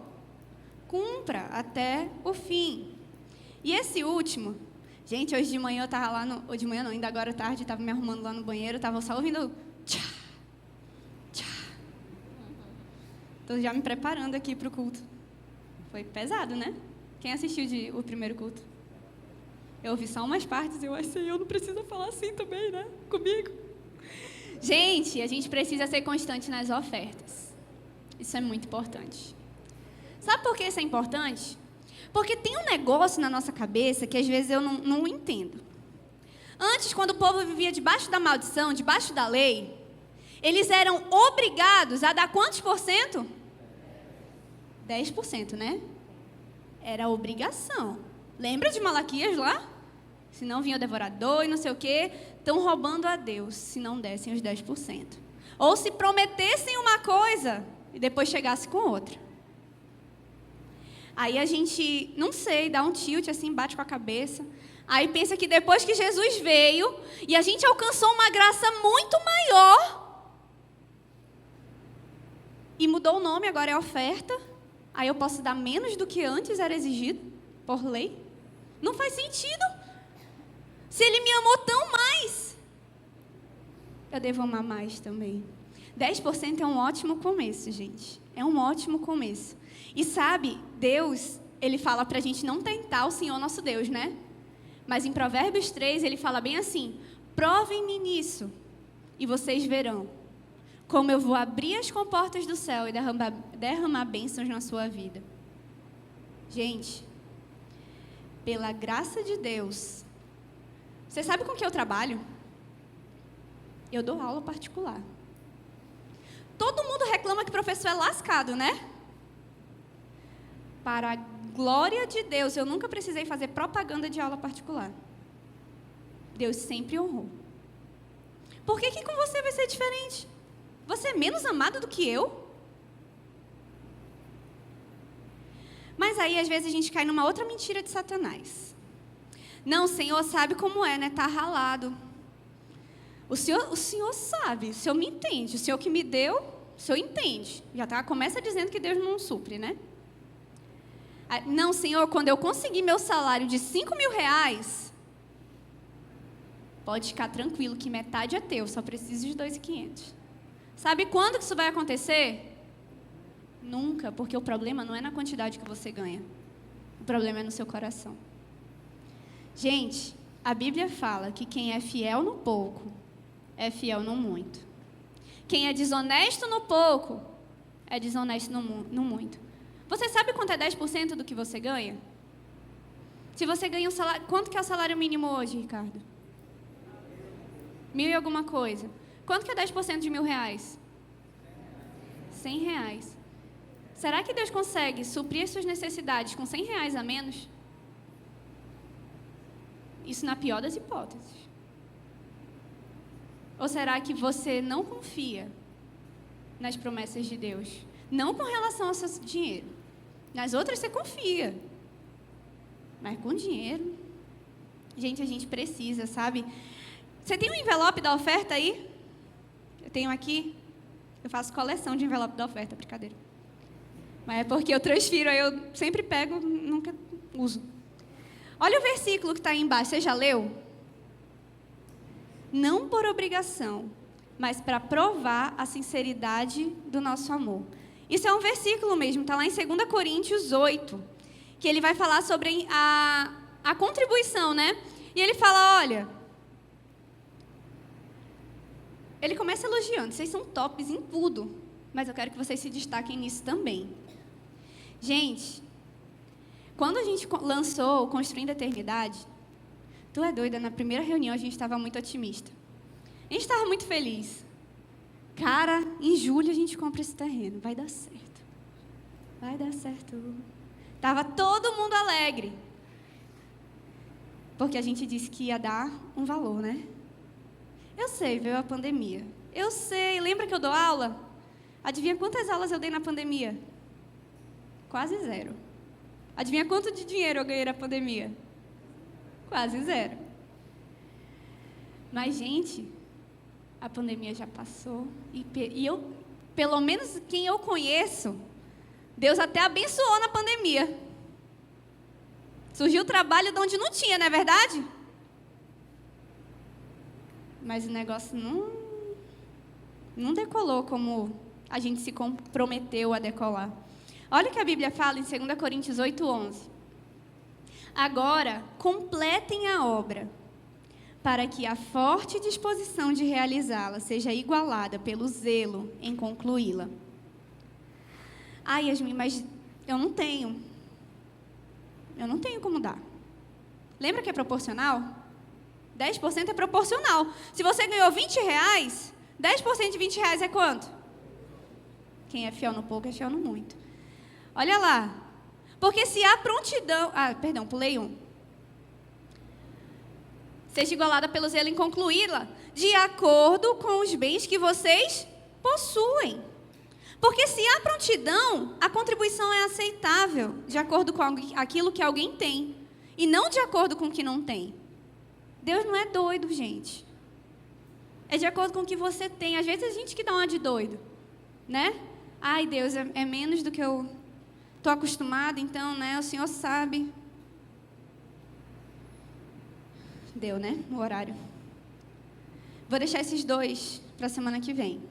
Speaker 3: Cumpra até o fim. E esse último, gente, hoje de manhã eu estava lá, hoje de manhã não, ainda agora à tarde, estava me arrumando lá no banheiro, estava só ouvindo tchá, tchá. Estou já me preparando aqui para o culto. Foi pesado, né? Quem assistiu o primeiro culto? Eu ouvi só umas partes e eu achei, eu não preciso falar assim também, né? Comigo. Gente, a gente precisa ser constante nas ofertas. Isso é muito importante. Sabe por que isso é importante? Porque tem um negócio na nossa cabeça que às vezes eu não entendo. Antes, quando o povo vivia debaixo da maldição, debaixo da lei, eles eram obrigados a dar quantos por cento? 10%, né? Era obrigação. Lembra de Malaquias lá? Se não vinha o devorador e não sei o quê, estão roubando a Deus se não dessem os 10%. Ou se prometessem uma coisa e depois chegasse com outra. Aí a gente, não sei, dá um tilt assim, bate com a cabeça. Aí pensa que depois que Jesus veio e a gente alcançou uma graça muito maior e mudou o nome, agora é oferta, aí eu posso dar menos do que antes era exigido por lei? Não faz sentido. Se ele me amou tão mais, eu devo amar mais também. 10% é um ótimo começo, gente. É um ótimo começo. E sabe, Deus, ele fala para a gente não tentar o Senhor nosso Deus, né? Mas em Provérbios 3, ele fala bem assim: provem-me nisso, e vocês verão como eu vou abrir as comportas do céu e derramar bênçãos na sua vida. Gente, pela graça de Deus, você sabe com que eu trabalho? Eu dou aula particular. Todo mundo reclama que professor é lascado, né? Para a glória de Deus, eu nunca precisei fazer propaganda de aula particular. Deus sempre honrou. Por que com você vai ser diferente? Você é menos amado do que eu? Mas aí, às vezes, a gente cai numa outra mentira de Satanás. Não, o Senhor sabe como é, né? Tá ralado. O Senhor sabe, o Senhor me entende. O Senhor que me deu, o Senhor entende. Já começa dizendo que Deus não supre, né? Não, Senhor, quando eu conseguir meu salário de 5 mil reais, pode ficar tranquilo que metade é teu, só preciso de 2.500. Sabe quando que isso vai acontecer? Nunca, porque o problema não é na quantidade que você ganha. O problema é no seu coração. Gente, A Bíblia fala que quem é fiel no pouco, é fiel no muito. Quem é desonesto no pouco, é desonesto no muito. Você sabe quanto é 10% do que você ganha? Se você ganha um salário... Quanto que é o salário mínimo hoje, Ricardo? 1.000 e alguma coisa. Quanto que é 10% de R$1.000? R$100. Será que Deus consegue suprir as suas necessidades com R$100 a menos? Isso na pior das hipóteses. Ou será que você não confia nas promessas de Deus? Não com relação ao seu dinheiro. Nas outras você confia. Mas com dinheiro... Gente, a gente precisa, sabe? Você tem um envelope da oferta aí? Eu tenho aqui. Eu faço coleção de envelope da oferta, brincadeira. Mas é porque eu transfiro, aí eu sempre pego, nunca uso. Olha o versículo que está aí embaixo, você já leu? Não por obrigação, mas para provar a sinceridade do nosso amor. Isso é um versículo mesmo, está lá em 2 Coríntios 8, que ele vai falar sobre a contribuição, né? E ele fala, olha... Ele começa elogiando, vocês são tops em tudo, mas eu quero que vocês se destaquem nisso também. Gente, quando a gente lançou o Construindo a Eternidade, tu é doida, na primeira reunião a gente estava muito otimista. A gente estava muito feliz. Cara, em julho a gente compra esse terreno, vai dar certo. Vai dar certo. Tava todo mundo alegre. Porque a gente disse que ia dar um valor, né? Eu sei, veio a pandemia. Eu sei, lembra que eu dou aula? Adivinha quantas aulas eu dei na pandemia? Quase 0. Adivinha quanto de dinheiro eu ganhei na pandemia? Quase 0. Mas, gente, a pandemia já passou. E eu, pelo menos quem eu conheço, Deus até abençoou na pandemia. Surgiu trabalho de onde não tinha, não é verdade? Mas o negócio não decolou como a gente se comprometeu a decolar. Olha o que a Bíblia fala em 2 Coríntios 8:11. Agora, completem a obra, para que a forte disposição de realizá-la seja igualada pelo zelo em concluí-la. Ai, Yasmin, mas eu não tenho. Eu não tenho como dar. Lembra que é proporcional? 10% é proporcional. Se você ganhou R$20, 10% de R$20 é quanto? Quem é fiel no pouco é fiel no muito. Olha lá. Porque se há prontidão... pulei um. Seja igualada pelo zelo em concluí-la, de acordo com os bens que vocês possuem. Porque se há prontidão, a contribuição é aceitável, de acordo com aquilo que alguém tem, e não de acordo com o que não tem. Deus não é doido, gente. É de acordo com o que você tem. Às vezes a gente que dá uma de doido, né? Ai, Deus, é menos do que eu estou acostumado, então, né? O Senhor sabe. Deu, né? O horário. Vou deixar esses 2 para a semana que vem.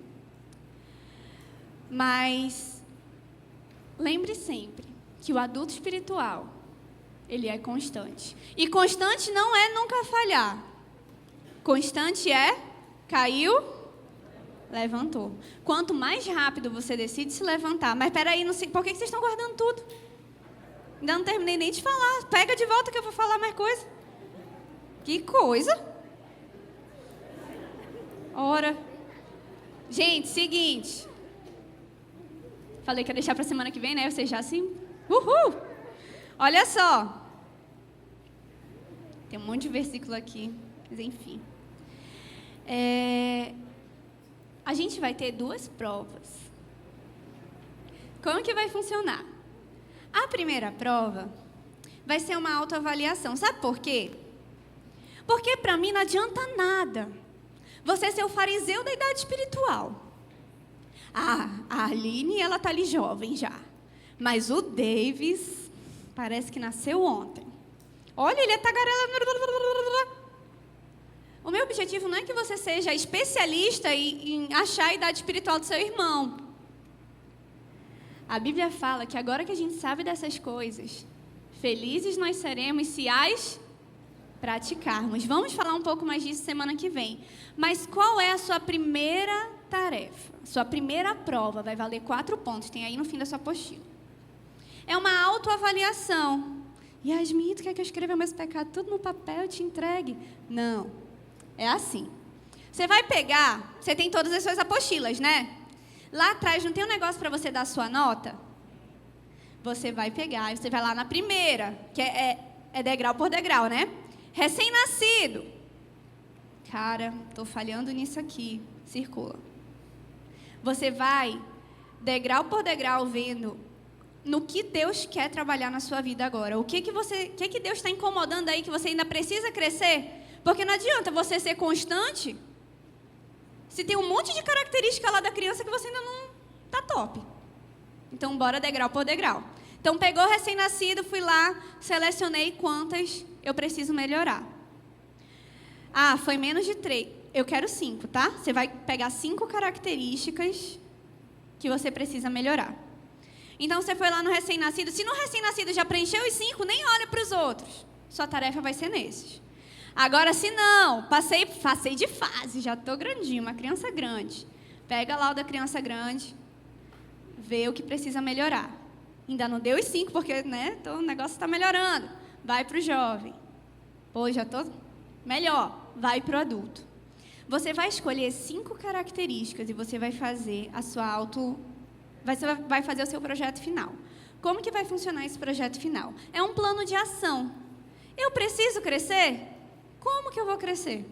Speaker 3: Mas lembre sempre que o adulto espiritual, ele é constante. E constante não é nunca falhar. Constante é caiu, levantou. Quanto mais rápido você decide se levantar. Mas peraí, não sei, por que vocês estão guardando tudo? Ainda não terminei nem de falar. Pega de volta que eu vou falar mais coisa. Que coisa. Ora. Gente, seguinte. Falei que ia deixar para a semana que vem, né? Vocês já assim... Uhul! Olha só. Tem um monte de versículo aqui. Mas enfim. A gente vai ter 2 provas. Como que vai funcionar? A primeira prova vai ser uma autoavaliação. Sabe por quê? Porque para mim não adianta nada você ser o fariseu da idade espiritual. A Aline, ela tá ali jovem já. Mas o Davis parece que nasceu ontem. Olha, ele é tagarela. O meu objetivo não é que você seja especialista em achar a idade espiritual do seu irmão. A Bíblia fala que agora que a gente sabe dessas coisas, felizes nós seremos se as Praticarmos. Vamos falar um pouco mais disso semana que vem. Mas qual é a sua primeira tarefa? Sua primeira prova vai valer 4 pontos. Tem aí no fim da sua apostila. É uma autoavaliação. Yasmin, tu quer que eu escreva meus pecados tudo no papel e te entregue? Não. É assim. Você vai pegar, você tem todas as suas apostilas, né? Lá atrás não tem um negócio para você dar a sua nota? Você vai pegar, você vai lá na primeira, que é degrau por degrau, né? Recém-nascido. Cara, estou falhando nisso aqui. Circula. Você vai, degrau por degrau, vendo no que Deus quer trabalhar na sua vida agora. O que Deus está incomodando aí que você ainda precisa crescer? Porque não adianta você ser constante se tem um monte de característica lá da criança que você ainda não está top. Então, bora degrau por degrau. Então, pegou recém-nascido, fui lá, selecionei quantas eu preciso melhorar. Ah, foi menos de 3. Eu quero 5, tá? Você vai pegar 5 características que você precisa melhorar. Então, você foi lá no recém-nascido. Se no recém-nascido já preencheu os 5, nem olha para os outros. Sua tarefa vai ser nesses. Agora, se não, passei de fase, já estou grandinho, uma criança grande. Pega lá o da criança grande, vê o que precisa melhorar. Ainda não deu os 5, porque né, o negócio está melhorando. Vai para o jovem. Pô, já estou melhor. Vai para o adulto. Você vai escolher 5 características e você vai fazer a sua vai fazer o seu projeto final. Como que vai funcionar esse projeto final? É um plano de ação. Eu preciso crescer? Como que eu vou crescer?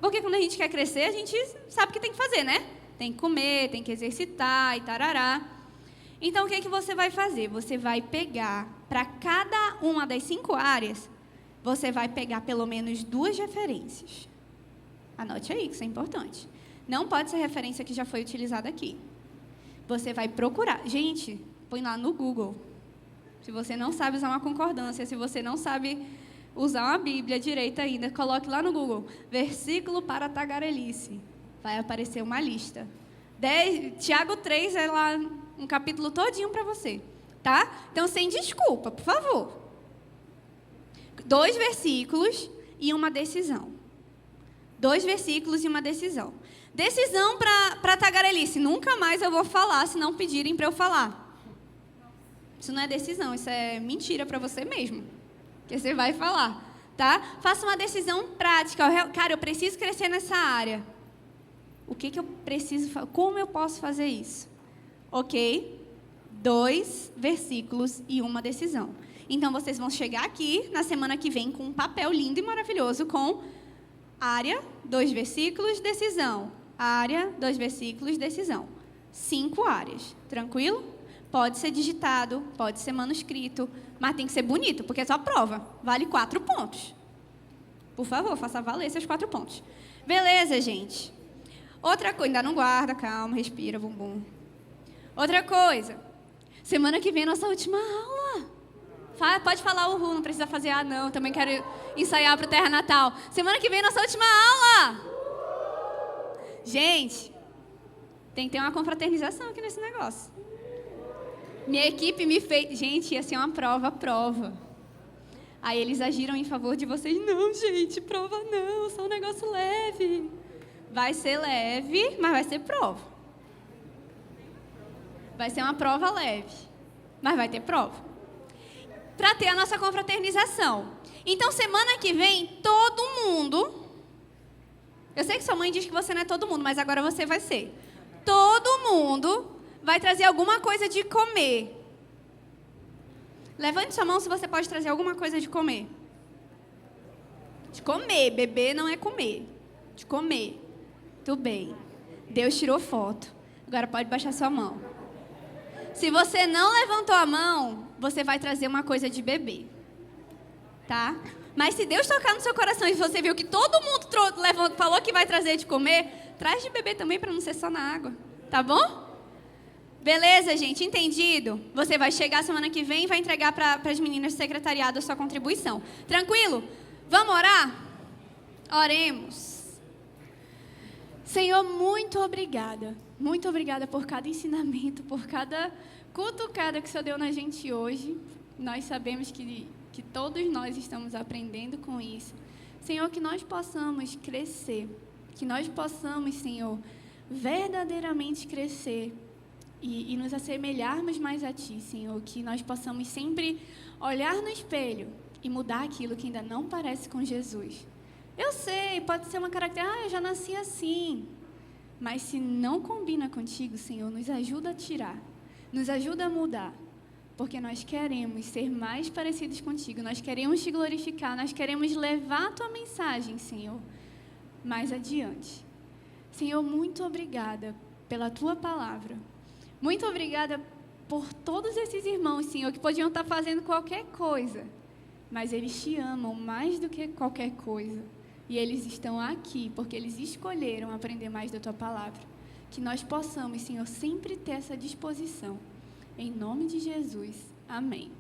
Speaker 3: Porque quando a gente quer crescer, a gente sabe o que tem que fazer, né? Tem que comer, tem que exercitar e tarará. Então, o que você vai fazer? Você vai pegar, para cada uma das 5 áreas, você vai pegar pelo menos 2 referências. Anote aí, que isso é importante. Não pode ser referência que já foi utilizada aqui. Você vai procurar. Gente, põe lá no Google. Se você não sabe usar uma concordância, se você não sabe usar uma Bíblia direita ainda, coloque lá no Google, versículo para tagarelice. Vai aparecer uma lista. Tiago 3 é lá um capítulo todinho para você, tá? Então, sem desculpa, por favor. 2 versículos e uma decisão. 2 versículos e uma decisão. Decisão para tagarelice. Nunca mais eu vou falar se não pedirem para eu falar. Isso não é decisão, isso é mentira para você mesmo. Que você vai falar, tá? Faça uma decisão prática. Cara, eu preciso crescer nessa área. O que eu preciso fazer? Como eu posso fazer isso? Ok? 2 versículos e uma decisão. Então, vocês vão chegar aqui na semana que vem com um papel lindo e maravilhoso com área, 2 versículos, decisão. Área, 2 versículos, decisão. 5 áreas. Tranquilo? Pode ser digitado, pode ser manuscrito, mas tem que ser bonito, porque é só prova. Vale 4 pontos. Por favor, faça valer esses 4 pontos. Beleza, gente? Outra coisa, ainda não guarda, calma, respira, bumbum. Outra coisa, semana que vem é nossa última aula. Pode falar uhul, não precisa fazer não, também quero ensaiar para o Terra Natal. Semana que vem é nossa última aula. Gente, tem que ter uma confraternização aqui nesse negócio. Minha equipe me fez... Gente, ia ser uma prova. Aí eles agiram em favor de vocês. Não, gente, prova não, só um negócio leve. Vai ser leve, mas vai ser prova. Vai ser uma prova leve, mas vai ter prova. Para ter a nossa confraternização. Então, semana que vem, todo mundo... Eu sei que sua mãe diz que você não é todo mundo, mas agora você vai ser. Todo mundo vai trazer alguma coisa de comer. Levante sua mão se você pode trazer alguma coisa de comer. De comer, beber não é comer. De comer. Tudo bem. Deus tirou foto. Agora pode baixar sua mão. Se você não levantou a mão, você vai trazer uma coisa de beber. Tá? Mas se Deus tocar no seu coração e você viu que todo mundo falou que vai trazer de comer, traz de beber também para não ser só na água. Tá bom? Beleza, gente? Entendido? Você vai chegar semana que vem e vai entregar para as meninas do secretariado a sua contribuição. Tranquilo? Vamos orar? Oremos. Senhor, muito obrigada. Muito obrigada por cada ensinamento, por cada cutucada que o Senhor deu na gente hoje. nós sabemos que todos nós estamos aprendendo com isso. Senhor, que nós possamos crescer, que nós possamos, Senhor, verdadeiramente crescer e nos assemelharmos mais a Ti, Senhor, que nós possamos sempre olhar no espelho e mudar aquilo que ainda não parece com Jesus. Eu sei, pode ser uma característica, eu já nasci assim, mas se não combina contigo, Senhor, nos ajuda a tirar, nos ajuda a mudar, porque nós queremos ser mais parecidos contigo, nós queremos te glorificar, nós queremos levar a Tua mensagem, Senhor, mais adiante. Senhor, muito obrigada pela Tua palavra. Muito obrigada por todos esses irmãos, Senhor, que podiam estar fazendo qualquer coisa, mas eles Te amam mais do que qualquer coisa. E eles estão aqui porque eles escolheram aprender mais da Tua palavra. Que nós possamos, Senhor, sempre ter essa disposição. Em nome de Jesus. Amém.